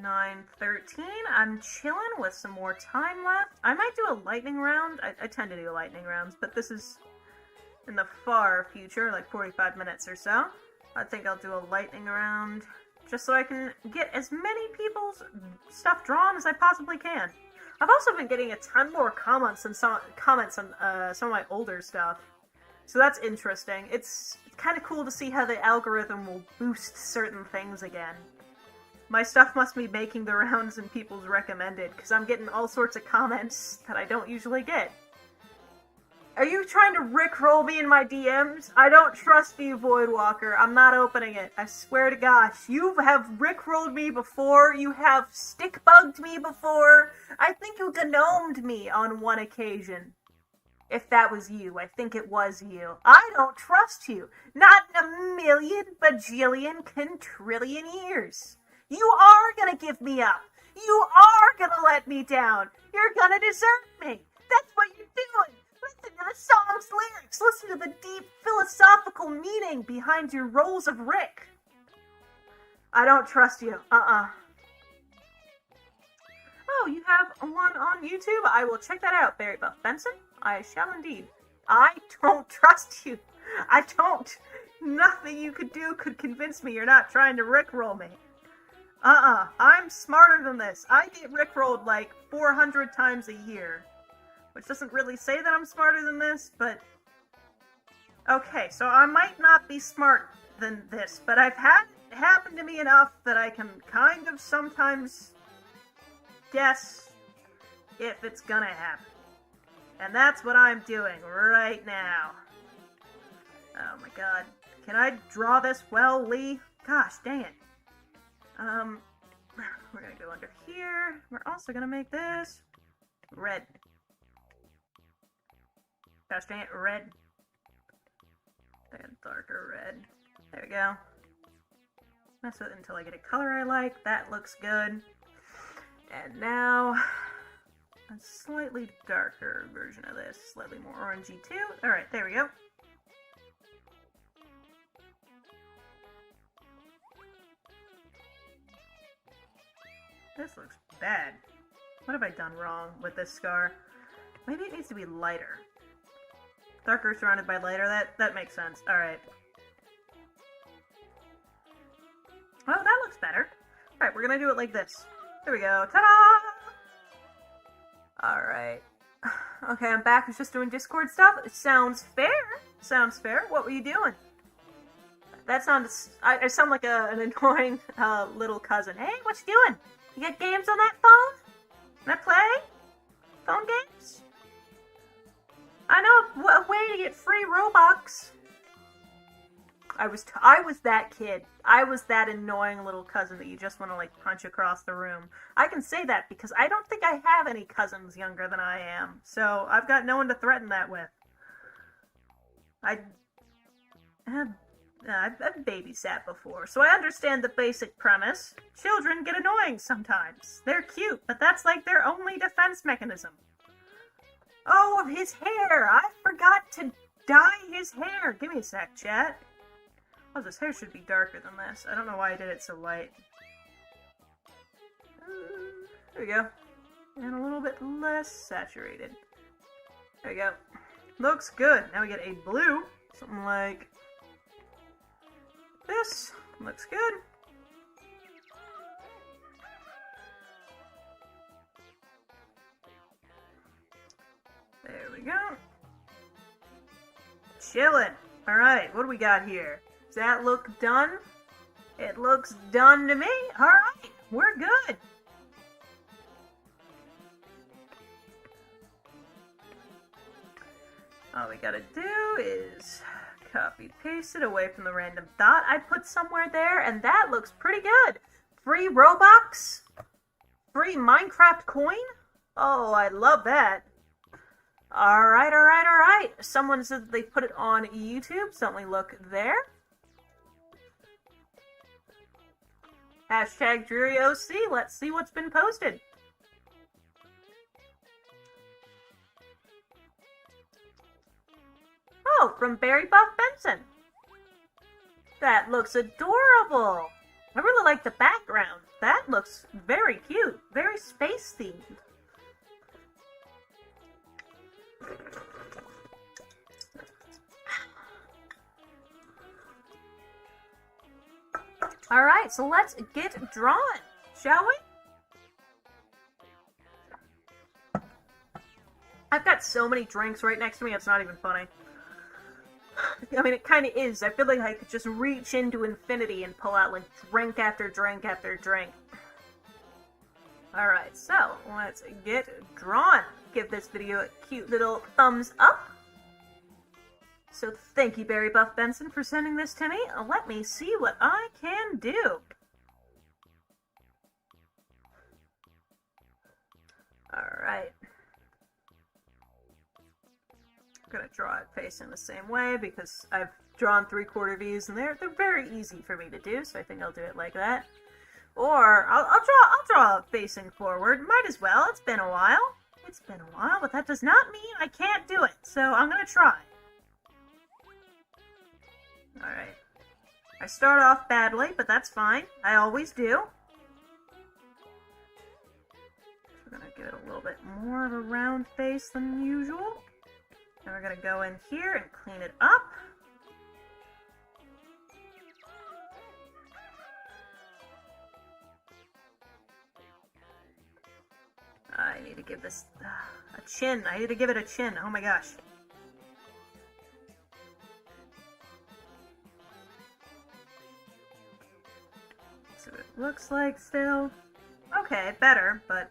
9:13. I'm chilling with some more time left. I might do a lightning round. I tend to do lightning rounds, but this is in the far future, like 45 minutes or so. I think I'll do a lightning round just so I can get as many people's stuff drawn as I possibly can. I've also been getting a ton more comments on some of my older stuff, so that's interesting. It's kind of cool to see how the algorithm will boost certain things again. My stuff must be making the rounds in people's recommended, because I'm getting all sorts of comments that I don't usually get. Are you trying to rickroll me in my DMs? I don't trust you, Voidwalker. I'm not opening it. I swear to gosh. You have rickrolled me before. You have stick-bugged me before. I think you gnomed me on one occasion. If that was you. I think it was you. I don't trust you. Not in a million, bajillion, quintillion years. You are gonna give me up. You are gonna let me down. You're gonna desert me. That's what you're doing. Listen to the song's lyrics. Listen to the deep philosophical meaning behind your roles of Rick. I don't trust you. Oh, you have one on YouTube? I will check that out, Barry Buff Benson. I shall indeed. I don't trust you. I don't. Nothing you could do could convince me you're not trying to rickroll me. I'm smarter than this. I get rickrolled like 400 times a year. Which doesn't really say that I'm smarter than this, but... Okay, so I might not be smart than this, but I've had it happen to me enough that I can kind of sometimes guess if it's gonna happen. And that's what I'm doing right now. Oh my god. Can I draw this well, Lee? Gosh, dang it. We're gonna go under here. We're also gonna make this red. Gosh, dang it, red. And darker red. There we go. Mess with it until I get a color I like. That looks good. And now, a slightly darker version of this. Slightly more orangey too. Alright, there we go. This looks bad. What have I done wrong with this scar? Maybe it needs to be lighter. Darker surrounded by lighter, that makes sense. Alright. Oh, that looks better. Alright, we're gonna do it like this. There we go. Ta-da! Alright. Okay, I'm back. I was just doing Discord stuff. It sounds fair. Sounds fair. What were you doing? That sounds... I sound like an annoying little cousin. Hey, what you doing? You got games on that phone? Can I play? Phone games? I know a way to get free Robux. I was that kid. I was that annoying little cousin that you just want to, like, punch across the room. I can say that because I don't think I have any cousins younger than I am. So, I've got no one to threaten that with. I've babysat before, so I understand the basic premise. Children get annoying sometimes. They're cute, but that's like their only defense mechanism. Oh, his hair! I forgot to dye his hair! Give me a sec, chat. Oh, this hair should be darker than this. I don't know why I did it so light. There we go. And a little bit less saturated. There we go. Looks good. Now we get a blue. Something like this. Looks good. There we go. Chillin'. Alright, what do we got here? Does that look done? It looks done to me. Alright, we're good. All we gotta do is copy paste it away from the random dot I put somewhere there, and that looks pretty good. Free Robux? Free Minecraft coin? Oh, I love that. Alright, alright, alright. Someone said that they put it on YouTube, so let me look there. Hashtag DrearyOC, let's see what's been posted. Oh, from Barry Buff Benson. That looks adorable. I really like the background. That looks very cute. Very space themed. Alright, so let's get drawn, shall we? I've got so many drinks right next to me, it's not even funny. I mean, it kind of is. I feel like I could just reach into infinity and pull out, like, drink after drink after drink. Alright, so, let's get drawn. Give this video a cute little thumbs up. So thank you, Barry Buff Benson, for sending this to me. Let me see what I can do. Alright. I'm gonna draw it facing the same way because I've drawn 3/4 views and they're very easy for me to do, so I think I'll do it like that. Or I'll draw it facing forward. Might as well. It's been a while. It's been a while, but that does not mean I can't do it. So I'm gonna try. Alright. I start off badly, but that's fine. I always do. We're gonna give it a little bit more of a round face than usual. And we're gonna go in here and clean it up. to give this a chin. I need to give it a chin. Oh my gosh. So it looks like still. Okay, better, but...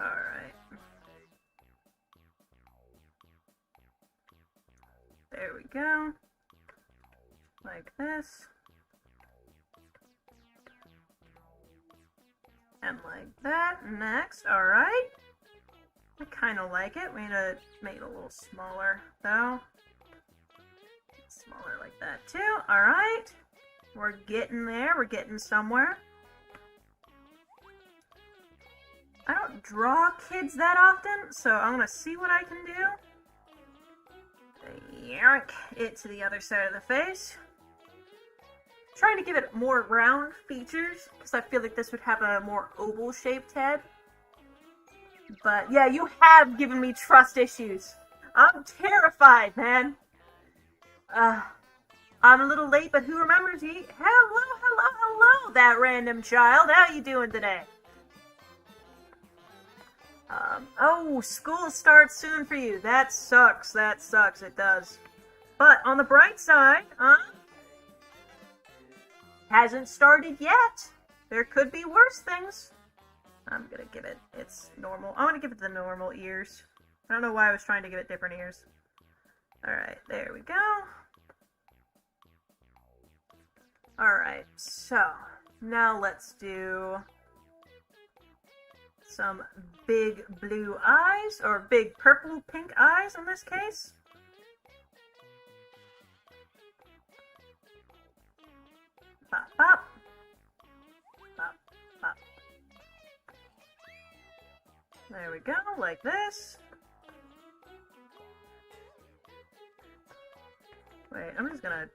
Alright. There we go. Like this. And like that. Next. Alright. I kind of like it. We need to make it a little smaller, though. Smaller like that, too. Alright. We're getting there. We're getting somewhere. I don't draw kids that often, so I'm going to see what I can do. Yank it to the other side of the face. Trying to give it more round features, because I feel like this would have a more oval-shaped head. But, yeah, you have given me trust issues. I'm terrified, man. I'm a little late, but who remembers ye? Hello, that random child. How you doing today? Oh, school starts soon for you. That sucks, it does. But, on the bright side, hasn't started yet. There could be worse things. I'm gonna give it its normal. I'm gonna give it the normal ears. I don't know why I was trying to give it different ears. Alright, there we go. Alright, so now let's do some big blue eyes, or big purple pink eyes in this case. Pop, pop. Pop, pop. There we go, like this. Wait, I'm just gonna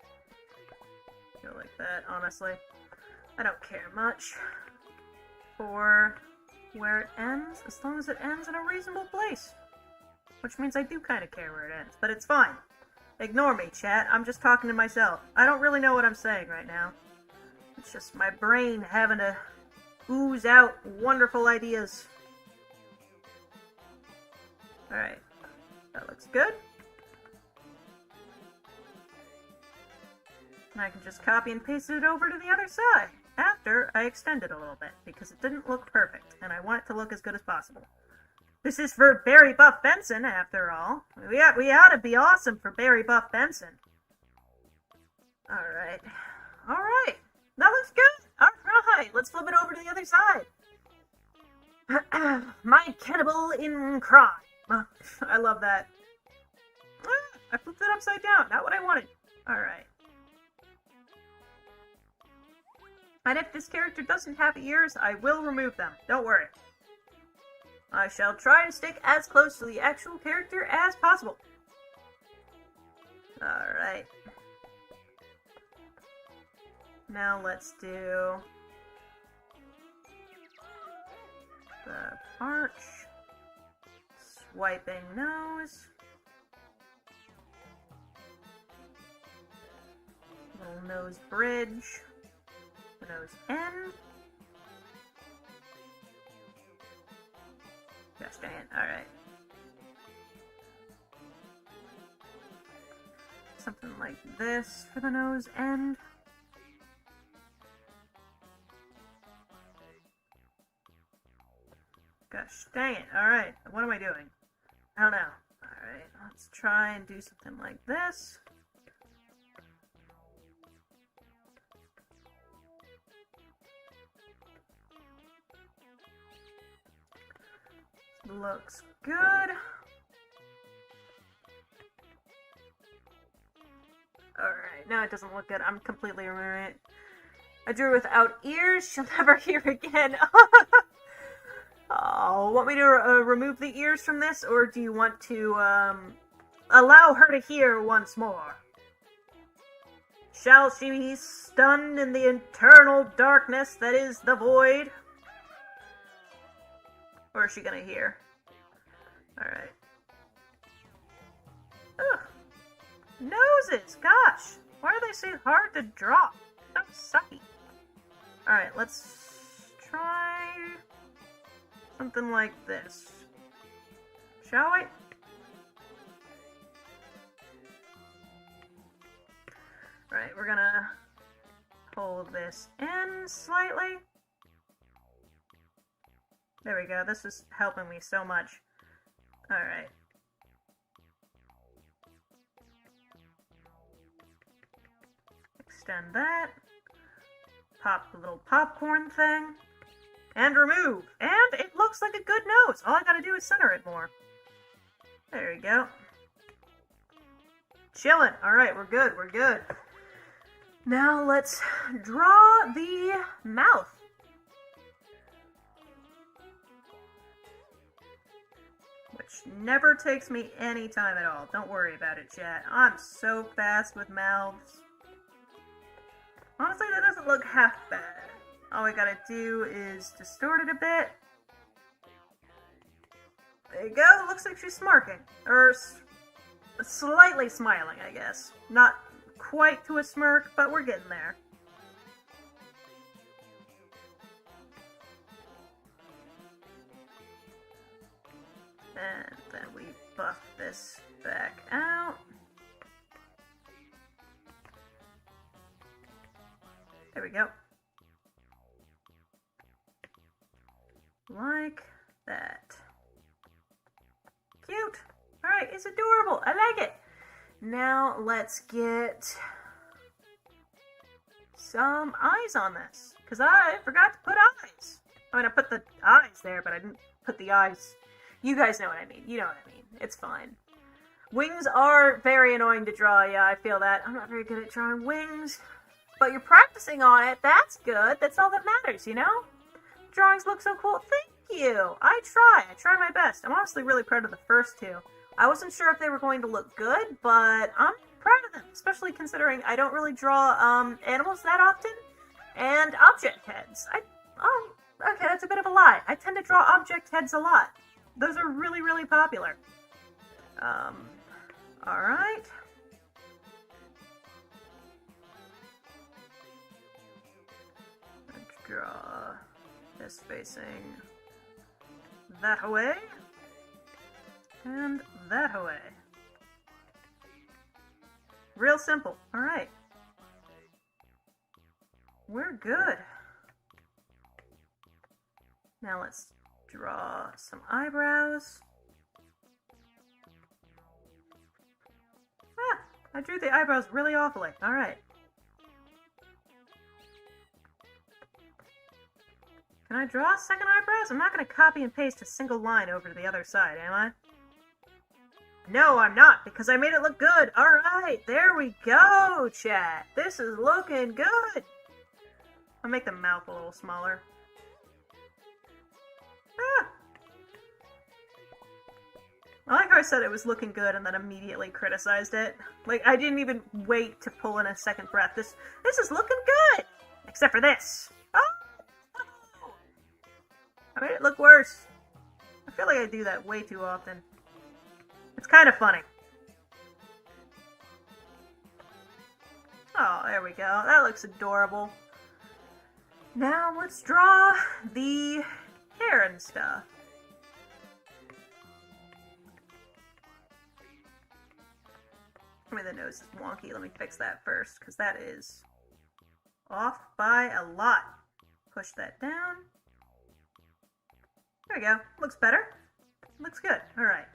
go like that, honestly. I don't care much for where it ends, as long as it ends in a reasonable place. Which means I do kind of care where it ends, but it's fine. Ignore me, chat. I'm just talking to myself. I don't really know what I'm saying right now. It's just my brain having to ooze out wonderful ideas. Alright. That looks good. And I can just copy and paste it over to the other side after I extend it a little bit, because it didn't look perfect, and I want it to look as good as possible. This is for Barry Buff Benson, after all. We ought to be awesome for Barry Buff Benson. Alright. Alright. That looks good. Alright. Let's flip it over to the other side. My cannibal in crime. I love that. I flipped it upside down. Not what I wanted. Alright. And if this character doesn't have ears, I will remove them. Don't worry. I shall try to stick as close to the actual character as possible. Alright. Now let's do the arch. Swiping nose. Little nose bridge. The nose end. Gosh dang it. Alright. Something like this for the nose end. Gosh dang it. Alright. What am I doing? I don't know. Alright. Let's try and do something like this. Looks good. Alright, now it doesn't look good. I'm completely removing it. I drew without ears. She'll never hear again. Oh, want me to remove the ears from this, or do you want to allow her to hear once more? Shall she be stunned in the eternal darkness that is the void? Or is she gonna hear? Alright. Ugh. Noses! Gosh! Why are they so hard to draw? Alright, let's try something like this. Shall we? Right, we're gonna pull this in slightly. There we go, this is helping me so much. Alright. Extend that. Pop the little popcorn thing. And remove. And it looks like a good nose. All I gotta do is center it more. There you go. Chillin'. Alright, we're good, we're good. Now let's draw the mouth. Which never takes me any time at all. Don't worry about it, chat. I'm so fast with mouths. Honestly, that doesn't look half bad. All we gotta do is distort it a bit. There you go. Looks like she's smirking. Or slightly smiling, I guess. Not quite to a smirk, but we're getting there. And then we buff this back out. There we go. Like that. Cute! Alright, it's adorable. I like it. Now let's get some eyes on this. Because I forgot to put eyes. I mean, I put the eyes there, but I didn't put the eyes. You guys know what I mean. You know what I mean. It's fine. Wings are very annoying to draw. Yeah, I feel that. I'm not very good at drawing wings. But you're practicing on it. That's good. That's all that matters, you know? Drawings look so cool. Thank you. I try my best. I'm honestly really proud of the first two. I wasn't sure if they were going to look good, but I'm proud of them. Especially considering I don't really draw animals that often. And object heads. Okay, that's a bit of a lie. I tend to draw object heads a lot. Those are really, really popular. Alright. Let's draw this facing that way. And that way. Real simple. Alright. We're good. Now let's draw some eyebrows. Ah, I drew the eyebrows really awfully. Alright. Can I draw second eyebrows? I'm not going to copy and paste a single line over to the other side, am I? No, I'm not, because I made it look good. Alright, there we go, chat. This is looking good. I'll make the mouth a little smaller. Ah. I like how I said it was looking good and then immediately criticized it. Like, I didn't even wait to pull in a second breath. This is looking good! Except for this. Oh! I made it look worse. I feel like I do that way too often. It's kind of funny. Oh, there we go. That looks adorable. Now let's draw the hair and stuff. I mean, the nose is wonky. Let me fix that first, because that is off by a lot. Push that down. There we go. Looks better. Looks good. Alright.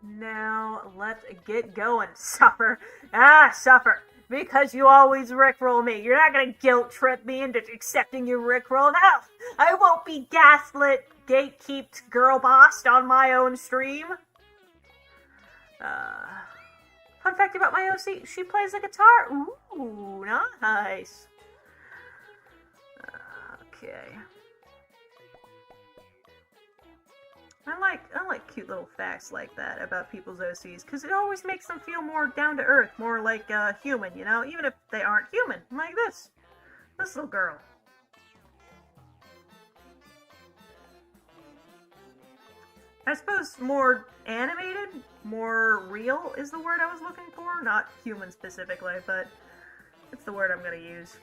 Now, let's get going. Suffer. Ah, suffer. Because you always rickroll me. You're not gonna guilt trip me into accepting your rickroll. No! I won't be gaslit, gatekeeped, girl bossed on my own stream. Fun fact about my OC, she plays the guitar. Ooh, nice. Okay. I like cute little facts like that about people's OCs, because it always makes them feel more down to earth, more like human, you know, even if they aren't human, like this little girl. I suppose more animated, more real is the word I was looking for, not human specifically, but it's the word I'm gonna use.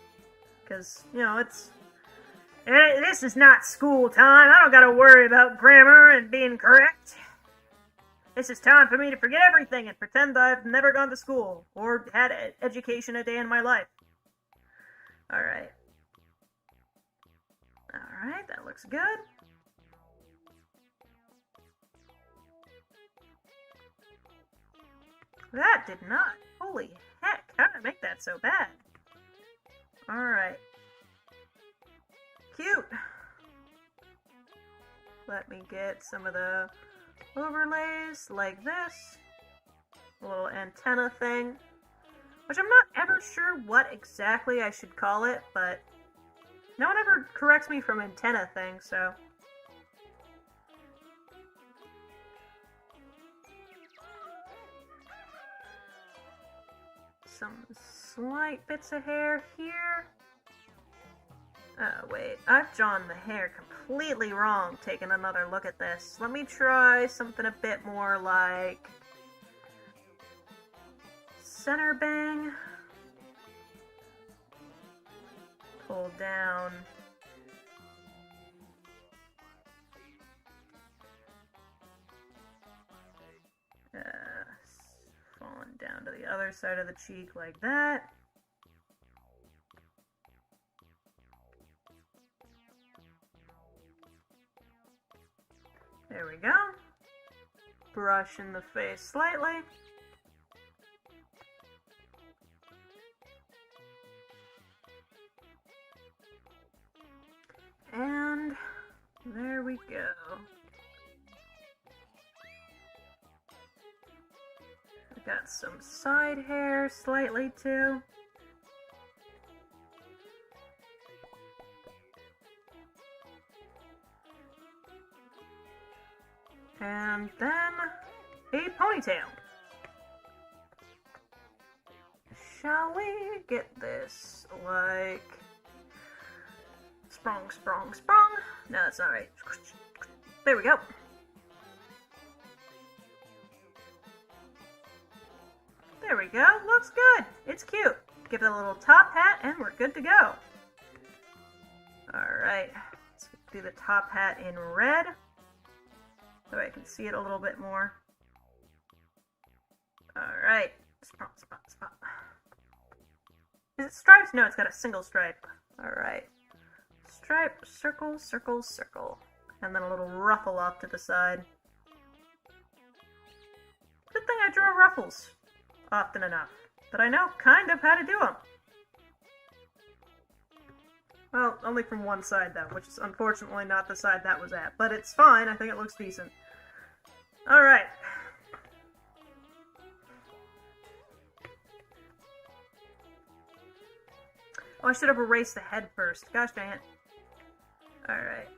Because, you know, this is not school time. I don't gotta worry about grammar and being correct. This is time for me to forget everything and pretend I've never gone to school or had education a day in my life. Alright. Alright, that looks good. That did not. Holy heck, how did I make that so bad? Alright. Cute. Let me get some of the overlays like this. A little antenna thing. Which I'm not ever sure what exactly I should call it, but no one ever corrects me from antenna thing, so. Some slight bits of hair here. Oh, wait. I've drawn the hair completely wrong taking another look at this. Let me try something a bit more like center bang. Pull down. Falling down to the other side of the cheek like that. There we go. Brush in the face slightly. And there we go. We got some side hair slightly too. And then a ponytail. Shall we get this like sprung, sprung, sprung? No, that's not right. There we go. There we go. Looks good. It's cute. Give it a little top hat and we're good to go. Alright. Let's do the top hat in red. So I can see it a little bit more. Alright. Spot, spot, spot. Is it stripes? No, it's got a single stripe. Alright. Stripe, circle, circle, circle. And then a little ruffle off to the side. Good thing I draw ruffles often enough that I know kind of how to do them. Well, only from one side though, which is unfortunately not the side that was at. But it's fine, I think it looks decent. Alright. Oh, I should have erased the head first. Gosh dang it. Alright.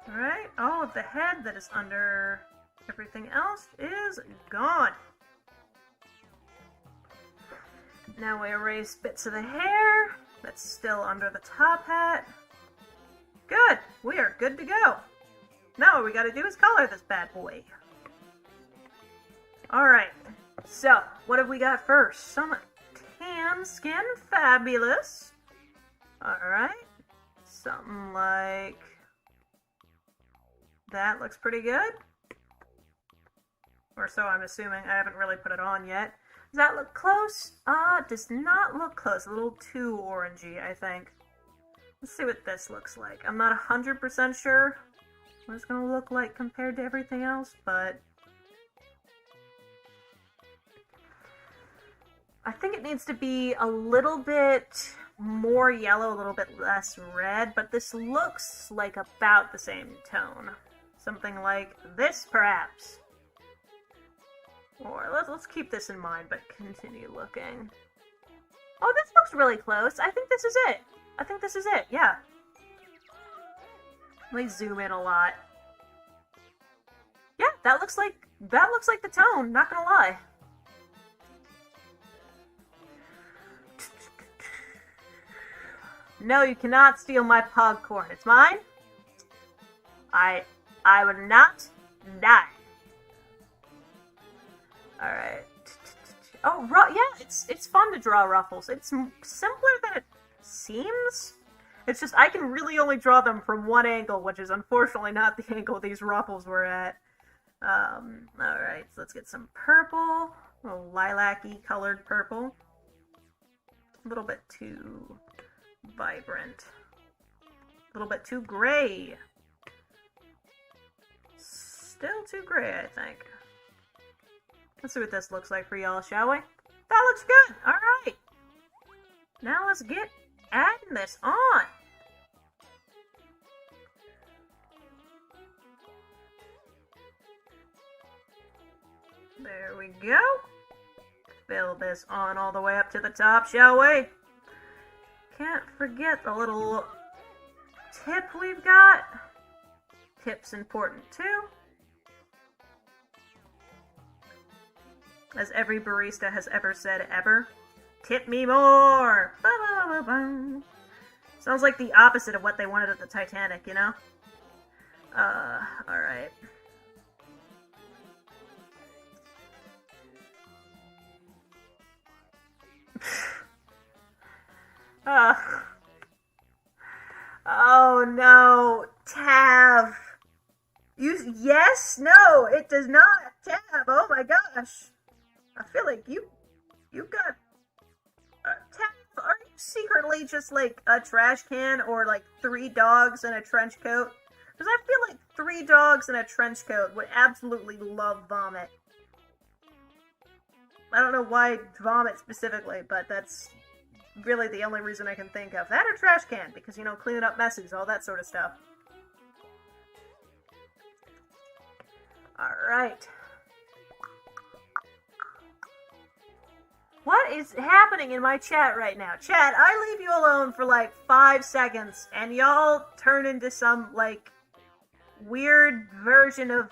Alright, all of the head that is under everything else is gone. Now we erase bits of the hair that's still under the top hat. Good! We are good to go. Now what we gotta do is color this bad boy. Alright, so what have we got first? Some tan skin fabulous. Alright, something like that looks pretty good. Or so I'm assuming. I haven't really put it on yet. Does that look close? Does not look close. A little too orangey, I think. Let's see what this looks like. I'm not 100% sure what it's going to look like compared to everything else, but I think it needs to be a little bit more yellow, a little bit less red, but this looks like about the same tone. Something like this, perhaps. Or let's keep this in mind, but continue looking. Oh, this looks really close. I think this is it. I think this is it, yeah. Let me zoom in a lot. Yeah, that looks like the tone, not gonna lie. No, you cannot steal my popcorn. It's mine. I would not die. Alright. Oh, yeah, it's fun to draw ruffles. It's simpler than it seems. It's just I can really only draw them from one angle, which is unfortunately not the angle these ruffles were at. Alright, so let's get some purple. A little lilac-y colored purple. A little bit too vibrant. A little bit too gray. Still too gray, I think. Let's see what this looks like for y'all, shall we? That looks good! Alright! Now let's get adding this on! There we go. Fill this on all the way up to the top, shall we? Can't forget the little tip we've got. Tip's important too. As every barista has ever said ever. Tip me more! Ba-ba-ba-ba. Sounds like the opposite of what they wanted at the Titanic, you know? Alright. Oh no, Tav. Yes? No, it does not. Tav, oh my gosh. I feel like you got... Tav, are you secretly just like a trash can or like 3 dogs in a trench coat? Because I feel like 3 dogs in a trench coat would absolutely love vomit. I don't know why vomit specifically, but that's really the only reason I can think of. That or trash can, because, you know, cleaning up messes, all that sort of stuff. Alright. What is happening in my chat right now? Chat, I leave you alone for like 5 seconds, and y'all turn into some, like, weird version of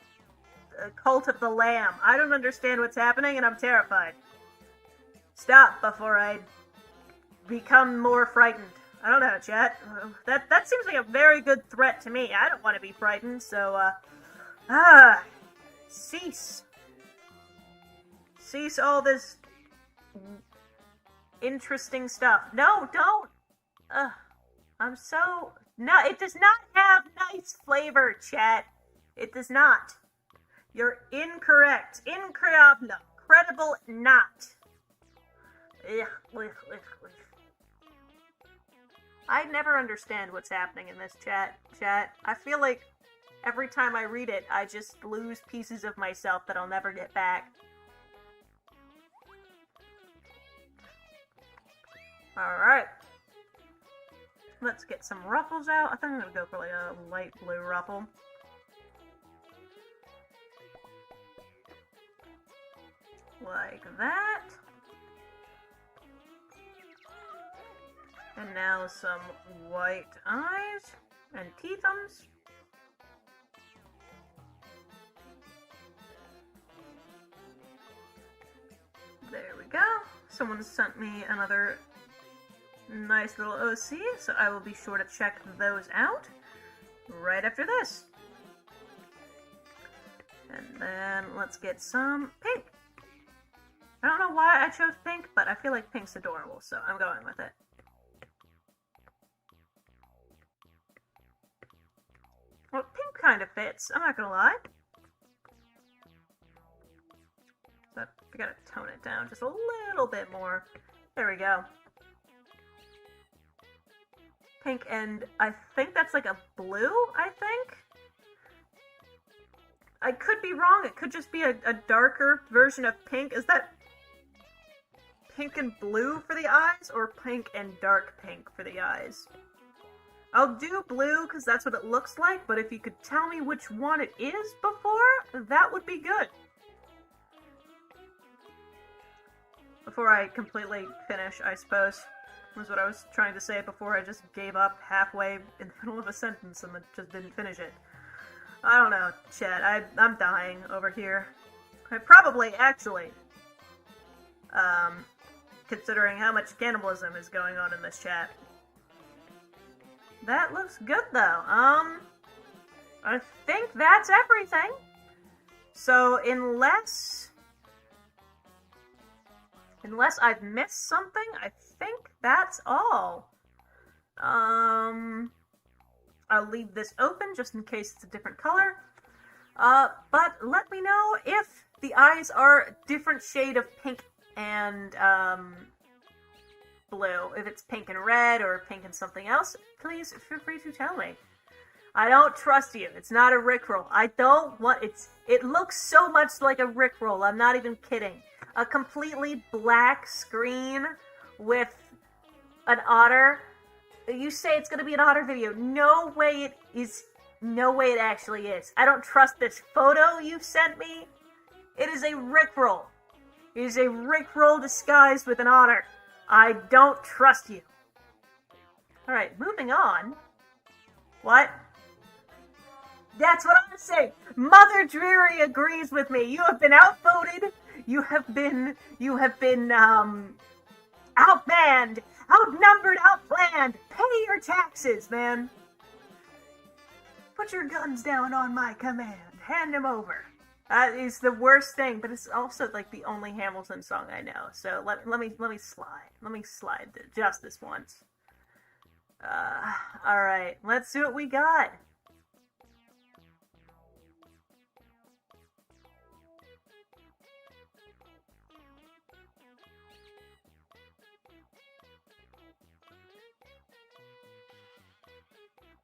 Cult of the Lamb. I don't understand what's happening, and I'm terrified. Stop before I become more frightened. I don't know, chat. That seems like a very good threat to me. I don't want to be frightened, so, cease. Cease all this interesting stuff. No, don't! I'm so... No, it does not have nice flavor, chat. It does not. You're incorrect. Increable. Credible not. I never understand what's happening in this chat. I feel like every time I read it, I just lose pieces of myself that I'll never get back. Alright. Let's get some ruffles out. I think I'm gonna go for like a light blue ruffle. Like that. And now some white eyes and teethums. There we go. Someone sent me another nice little OC, so I will be sure to check those out right after this. And then let's get some pink. I don't know why I chose pink, but I feel like pink's adorable, so I'm going with it. Well, pink kind of fits, I'm not gonna lie. But we gotta tone it down just a little bit more. There we go. Pink, and I think that's like a blue, I think? I could be wrong, it could just be a darker version of pink. Is that pink and blue for the eyes, or pink and dark pink for the eyes? I'll do blue, because that's what it looks like, but if you could tell me which one it is before, that would be good. Before I completely finish, I suppose, was what I was trying to say before I just gave up halfway in the middle of a sentence and just didn't finish it. I don't know, chat. I'm dying over here. I probably, actually, considering how much cannibalism is going on in this chat. That looks good, though. I think that's everything. So, unless Unless I've missed something, I think that's all. I'll leave this open just in case it's a different color. But let me know if the eyes are a different shade of pink and, blue. If it's pink and red or pink and something else, please feel free to tell me. I don't trust you. It's not a Rickroll. I don't want... It looks so much like a Rickroll. I'm not even kidding. A completely black screen with an otter. You say it's going to be an otter video. No way it is. No way it actually is. I don't trust this photo you sent me. It is a Rickroll. It is a Rickroll disguised with an otter. I don't trust you. Alright, moving on. What? That's what I'm saying. Mother Dreary agrees with me. You have been outvoted. You have been outmanned, outnumbered, outplanned. Pay your taxes, man. Put your guns down on my command. Hand them over. That is the worst thing, but it's also like the only Hamilton song I know. So let me slide. Let me slide just this once. All right. Let's see what we got.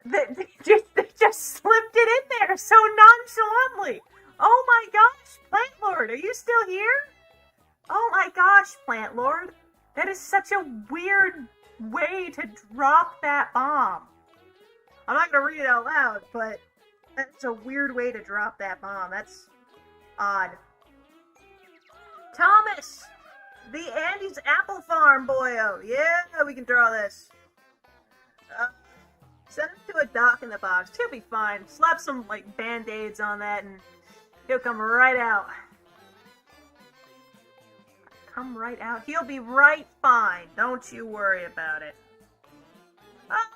They just slipped it in there so nonchalantly. Oh my gosh, Plant Lord, are you still here? Oh my gosh, Plant Lord. That is such a weird way to drop that bomb. I'm not gonna read it out loud, but that's a weird way to drop that bomb. That's odd. Thomas! The Andy's Apple Farm boyo. Yeah, we can draw this. Send him to a dock in the box. He'll be fine. Slap some, like, band-aids on that and he'll come right out. Come right out? He'll be right fine. Don't you worry about it. Oh,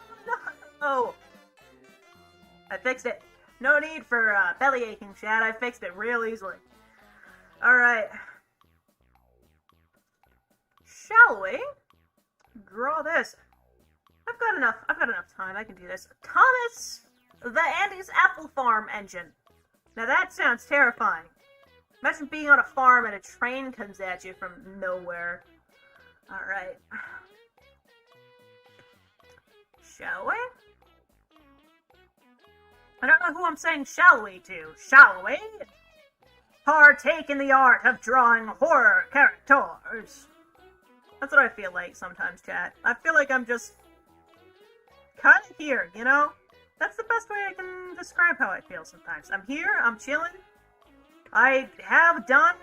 no! I fixed it. No need for belly aching, Chad. I fixed it real easily. Alright. Shall we draw this? I've got enough time. I can do this. Thomas! The Andy's Apple Farm engine. Now that sounds terrifying. Imagine being on a farm and a train comes at you from nowhere. Alright. Shall we? I don't know who I'm saying shall we to. Shall we? Partake in the art of drawing horror characters. That's what I feel like sometimes, chat. I feel like I'm just kind of here, you know? That's the best way I can describe how I feel sometimes. I'm here, I'm chilling. I have done,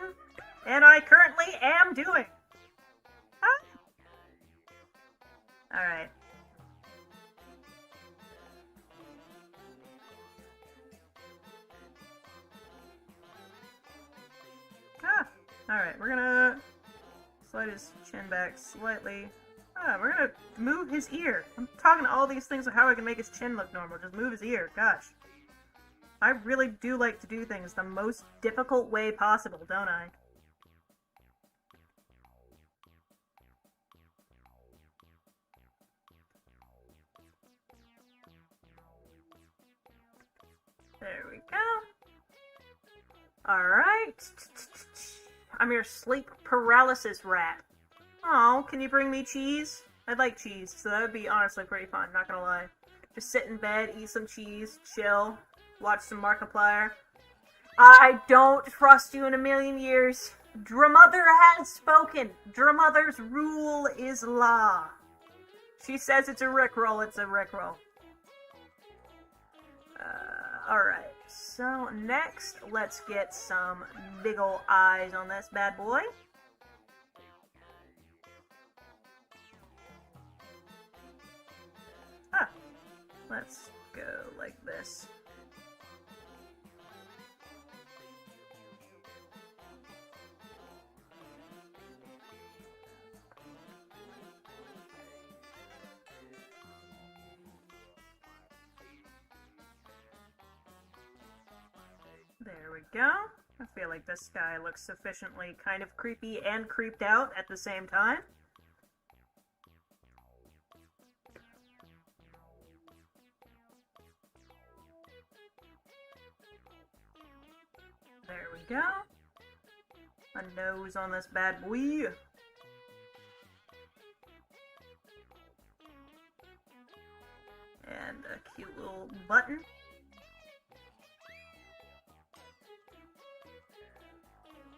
and I currently am doing. Ah. Alright. Alright, we're gonna slide his chin back slightly. We're gonna move his ear. I'm talking all these things of how I can make his chin look normal. Just move his ear. Gosh. I really do like to do things the most difficult way possible, don't I? There we go. Alright. I'm your sleep paralysis rat. Oh, can you bring me cheese? I'd like cheese, so that would be honestly pretty fun, not gonna lie. Just sit in bed, eat some cheese, chill, watch some Markiplier. I don't trust you in a million years. Dramother has spoken. Dramother's rule is law. She says it's a Rickroll, it's a Rickroll. Alright, so next, let's get some big ol' eyes on this bad boy. Let's go like this. There we go. feel like this guy looks sufficiently kind of creepy and creeped out at the same time. There we go. A nose on this bad boy. And a cute little button.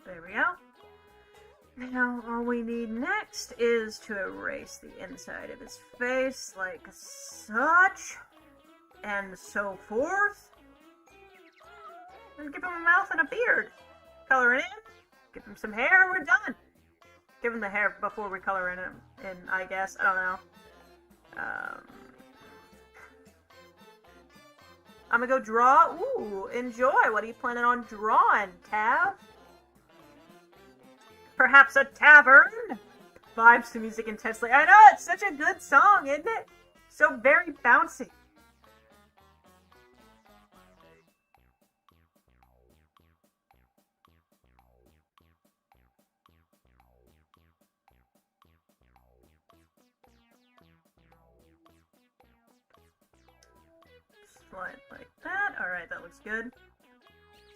There we go. Now, all we need next is to erase the inside of his face, like such, and so forth. And give him a mouth and a beard. Color it in, give him some hair, we're done. Give him the hair before we color in, I guess. I don't know. I'm gonna go draw. Ooh, enjoy. What are you planning on drawing, Tav? Perhaps a tavern? Vibes to music intensely. I know, it's such a good song, isn't it? So very bouncy. Slide like that. Alright, that looks good.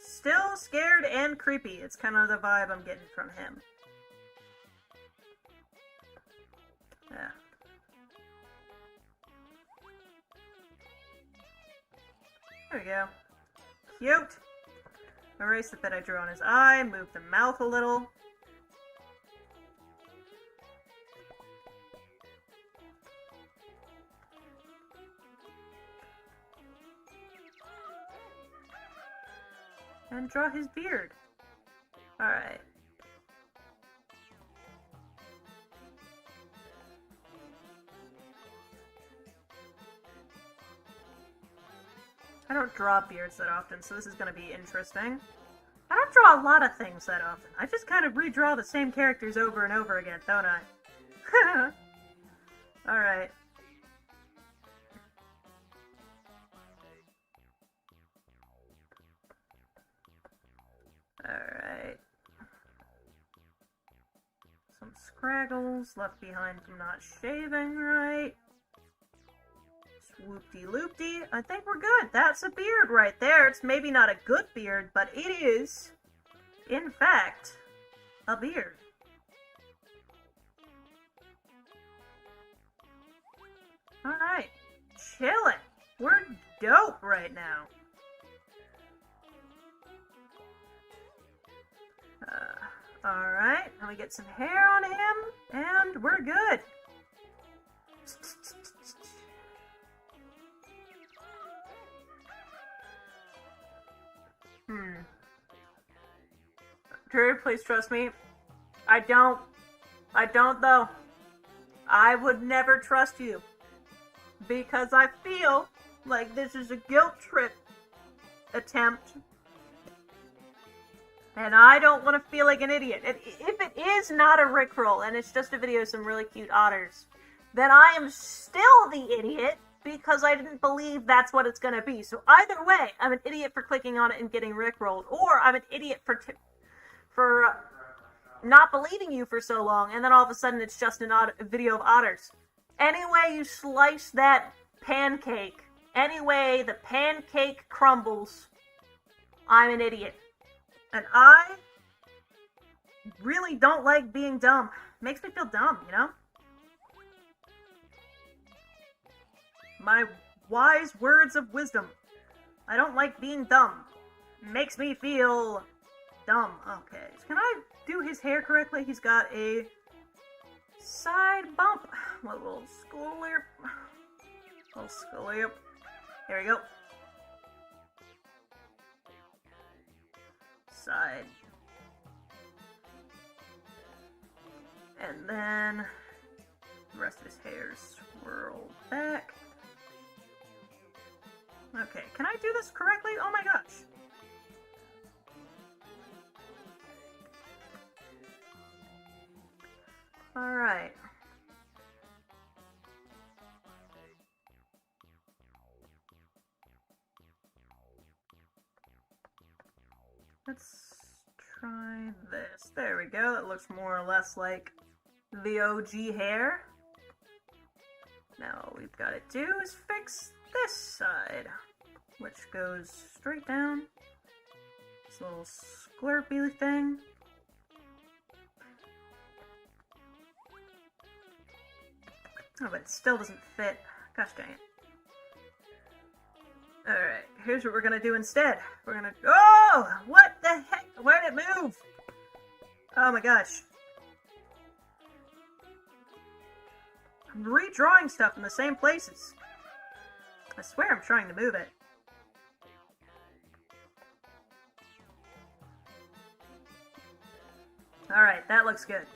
Still scared and creepy. It's kind of the vibe I'm getting from him. Yeah. There we go. Cute! Erase the bit I drew on his eye, move the mouth a little. And draw his beard. Alright. I don't draw beards that often, so this is going to be interesting. I don't draw a lot of things that often. I just kind of redraw the same characters over and over again, don't I? Alright. Alright. Some scraggles left behind from not shaving right. Swoop-de-loop-de. I think we're good. That's a beard right there. It's maybe not a good beard, but it is, in fact, a beard. Alright. Chillin'. We're dope right now. Alright, now we get some hair on him, and we're good. Drew, please trust me. I don't though. I would never trust you. Because I feel like this is a guilt trip attempt. And I don't want to feel like an idiot. And if it is not a Rickroll and it's just a video of some really cute otters, then I am still the idiot because I didn't believe that's what it's going to be. So either way, I'm an idiot for clicking on it and getting Rickrolled, or I'm an idiot for not believing you for so long, and then all of a sudden it's just a video of otters. Any way you slice that pancake, any way the pancake crumbles, I'm an idiot. And I really don't like being dumb. It makes me feel dumb, you know? My wise words of wisdom. I don't like being dumb. It makes me feel dumb. Okay, can I do his hair correctly? He's got a side bump. A little scalp. Little scalp. There we go. Side. And then the rest of his hair swirled back. Okay, can I do this correctly? Oh my gosh. Alright. Let's try this. There we go. That looks more or less like the OG hair. Now all we've got to do is fix this side, which goes straight down. This little squirpy thing. Oh, but it still doesn't fit. Gosh dang it. Alright, here's what we're gonna do instead. We're gonna... Oh! What the heck? Where did it move? Oh my gosh. I'm redrawing stuff in the same places. I swear I'm trying to move it. Alright, that looks good.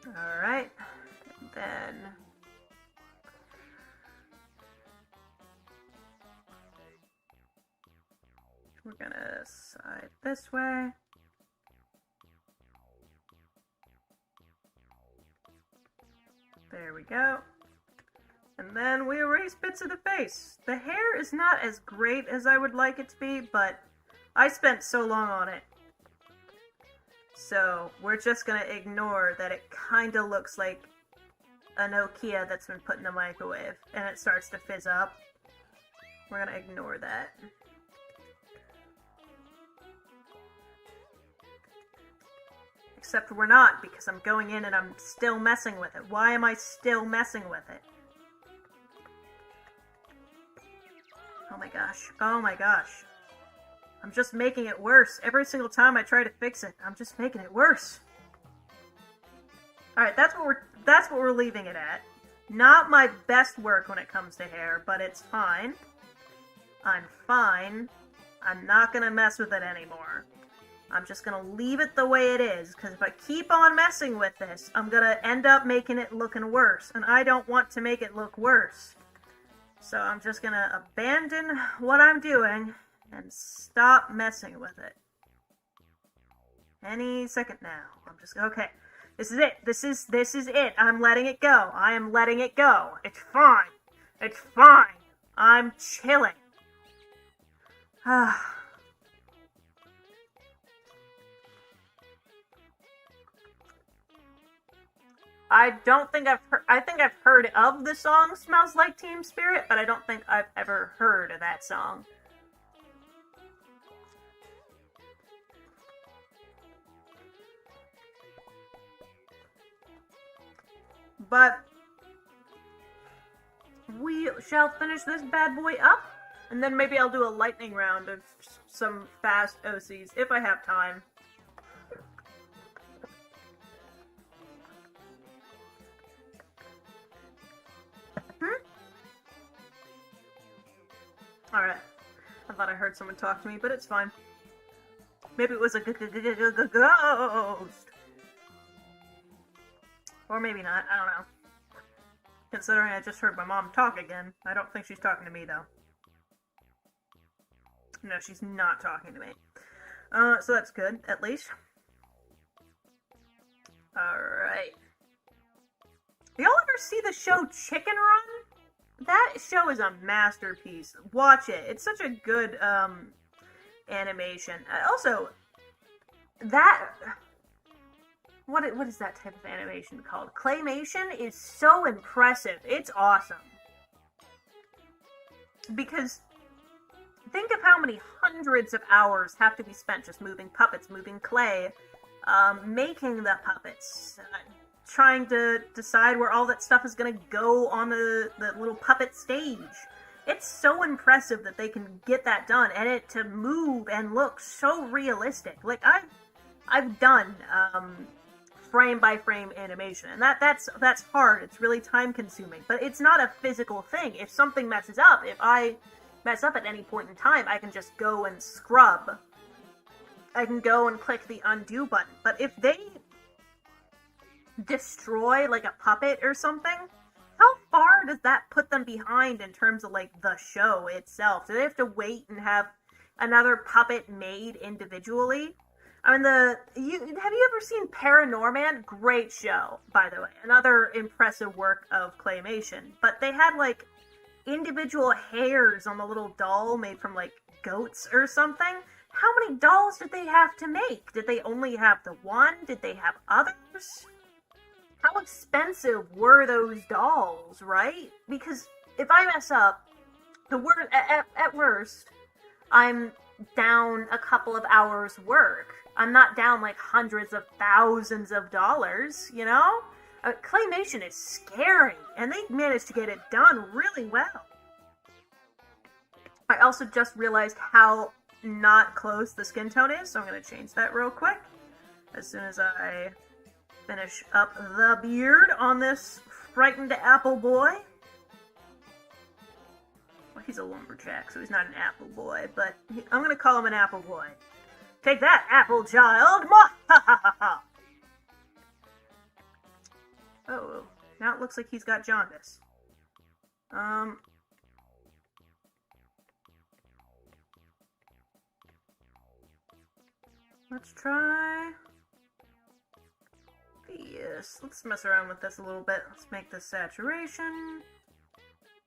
Alright, and then we're gonna side this way. There we go. And then we erase bits of the face. The hair is not as great as I would like it to be, but I spent so long on it. So we're just gonna ignore that it kinda looks like a Nokia that's been put in a microwave and it starts to fizz up. We're gonna ignore that. Except we're not, because I'm going in and I'm still messing with it. Why am I still messing with it? Oh my gosh. Oh my gosh. I'm just making it worse. Every single time I try to fix it, I'm just making it worse. Alright, that's what we're leaving it at. Not my best work when it comes to hair, but it's fine. I'm fine. I'm not gonna mess with it anymore. I'm just gonna leave it the way it is, because if I keep on messing with this, I'm gonna end up making it looking worse, and I don't want to make it look worse. So I'm just gonna abandon what I'm doing and stop messing with it. Any second now. I'm just okay. This is it. This is it. I'm letting it go. I am letting it go. It's fine. It's fine. I'm chilling. I don't think I've heard... I think I've heard of the song Smells Like Teen Spirit, but I don't think I've ever heard of that song. But we shall finish this bad boy up, and then maybe I'll do a lightning round of some fast OCs if I have time. Alright. I thought I heard someone talk to me, but it's fine. Maybe it was a ghost. Or maybe not, I don't know. Considering I just heard my mom talk again, I don't think she's talking to me, though. No, she's not talking to me. So that's good, at least. Alright. Y'all ever see the show Chicken Run? That show is a masterpiece. Watch it. It's such a good, animation. Also, that... What is that type of animation called? Claymation is so impressive. It's awesome. Because think of how many hundreds of hours have to be spent just moving puppets, moving clay, making the puppets, trying to decide where all that stuff is going to go on the little puppet stage. It's so impressive that they can get that done, and it to move and look so realistic. Like, I've done, frame by frame animation, and that's hard. It's really time consuming, but it's not a physical thing. If something messes up, if I mess up at any point in time, I can just go and scrub. I can go and click the undo button. But if they destroy like a puppet or something, how far does that put them behind in terms of like the show itself? Do they have to wait and have another puppet made individually? I mean, have you ever seen Paranorman? Great show, by the way. Another impressive work of claymation. But they had, like, individual hairs on the little doll made from, like, goats or something. How many dolls did they have to make? Did they only have the one? Did they have others? How expensive were those dolls, right? Because if I mess up, at worst, I'm down a couple of hours' work. I'm not down like hundreds of thousands of dollars, you know? Claymation is scary, and they managed to get it done really well. I also just realized how not close the skin tone is, so I'm going to change that real quick as soon as I finish up the beard on this frightened apple boy. Well, he's a lumberjack, so he's not an apple boy, but I'm going to call him an apple boy. Take that, apple child! Oh, now it looks like he's got jaundice. Let's try... Yes, let's mess around with this a little bit. Let's make the saturation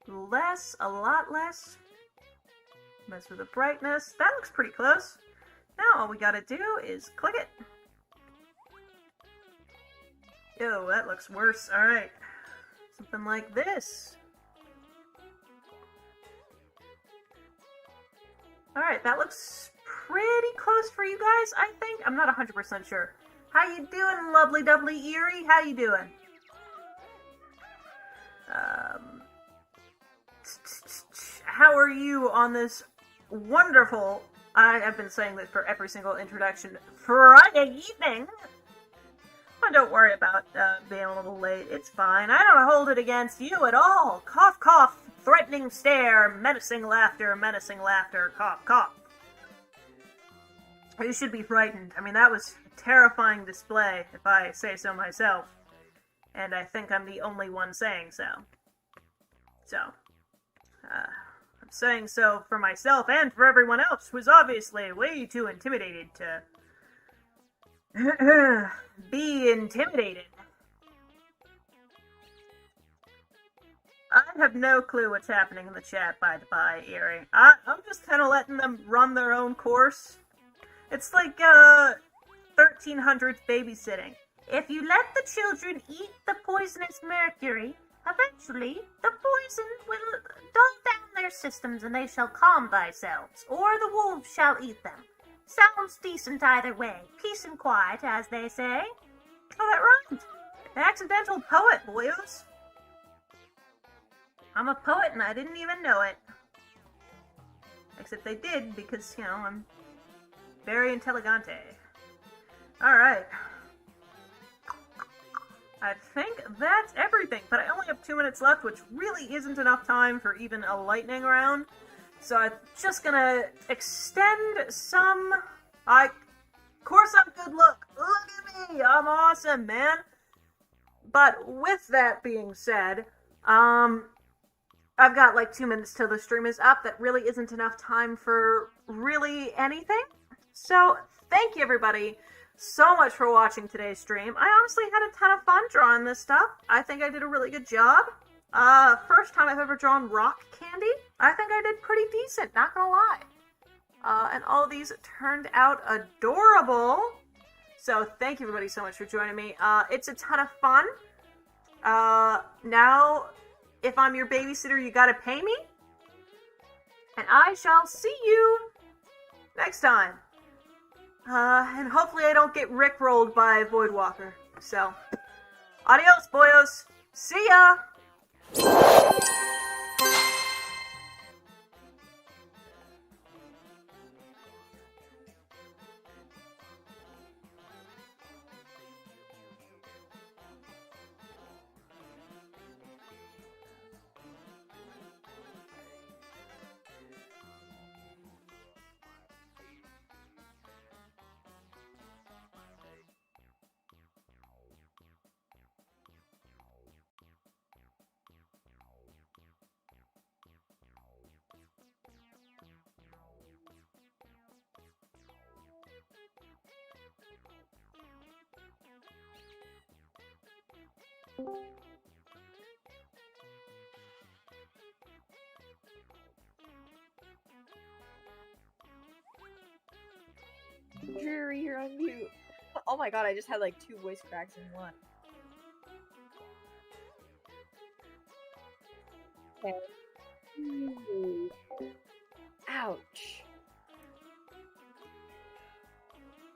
less, a lot less. Mess with the brightness. That looks pretty close. Now all we gotta do is click it. Yo, that looks worse. Alright. Something like this. Alright, that looks pretty close for you guys, I think. I'm not 100% sure. How you doing, lovely doubly Erie? How you doing? How are you on this wonderful, I've been saying this for every single introduction, Friday evening? Oh, don't worry about being a little late. It's fine. I don't hold it against you at all. Cough, cough, threatening stare, menacing laughter, cough, cough. You should be frightened. I mean, that was a terrifying display, if I say so myself. And I think I'm the only one saying so. So, I'm saying so for myself and for everyone else who's obviously way too intimidated to be intimidated. I have no clue what's happening in the chat, by the by, Erie. I'm just kind of letting them run their own course. It's like, 1300s babysitting. If you let the children eat the poisonous mercury, eventually the poison will dull down their systems and they shall calm themselves, or the wolves shall eat them. Sounds decent either way. Peace and quiet, as they say. Oh, that rhymed. An accidental poet, boyos. I'm a poet and I didn't even know it. Except they did, because, you know, I'm very intelligente. Alright. I think that's everything, but I only have 2 minutes left, which really isn't enough time for even a lightning round. So I'm just gonna extend some... Of course I'm good look. Look at me! I'm awesome, man! But with that being said, I've got like 2 minutes till the stream is up. That really isn't enough time for really anything. So, thank you everybody so much for watching today's stream. I honestly had a ton of fun drawing this stuff. I think I did a really good job. First time I've ever drawn rock candy. I think I did pretty decent, not gonna lie. And all of these turned out adorable. So thank you everybody so much for joining me. It's a ton of fun. Now, if I'm your babysitter, you gotta pay me. And I shall see you next time. And hopefully I don't get rickrolled by Voidwalker. So, adios, boyos. See ya! Dreary, you're on mute. Oh my god, I just had like 2 voice cracks in one. Okay. Ouch.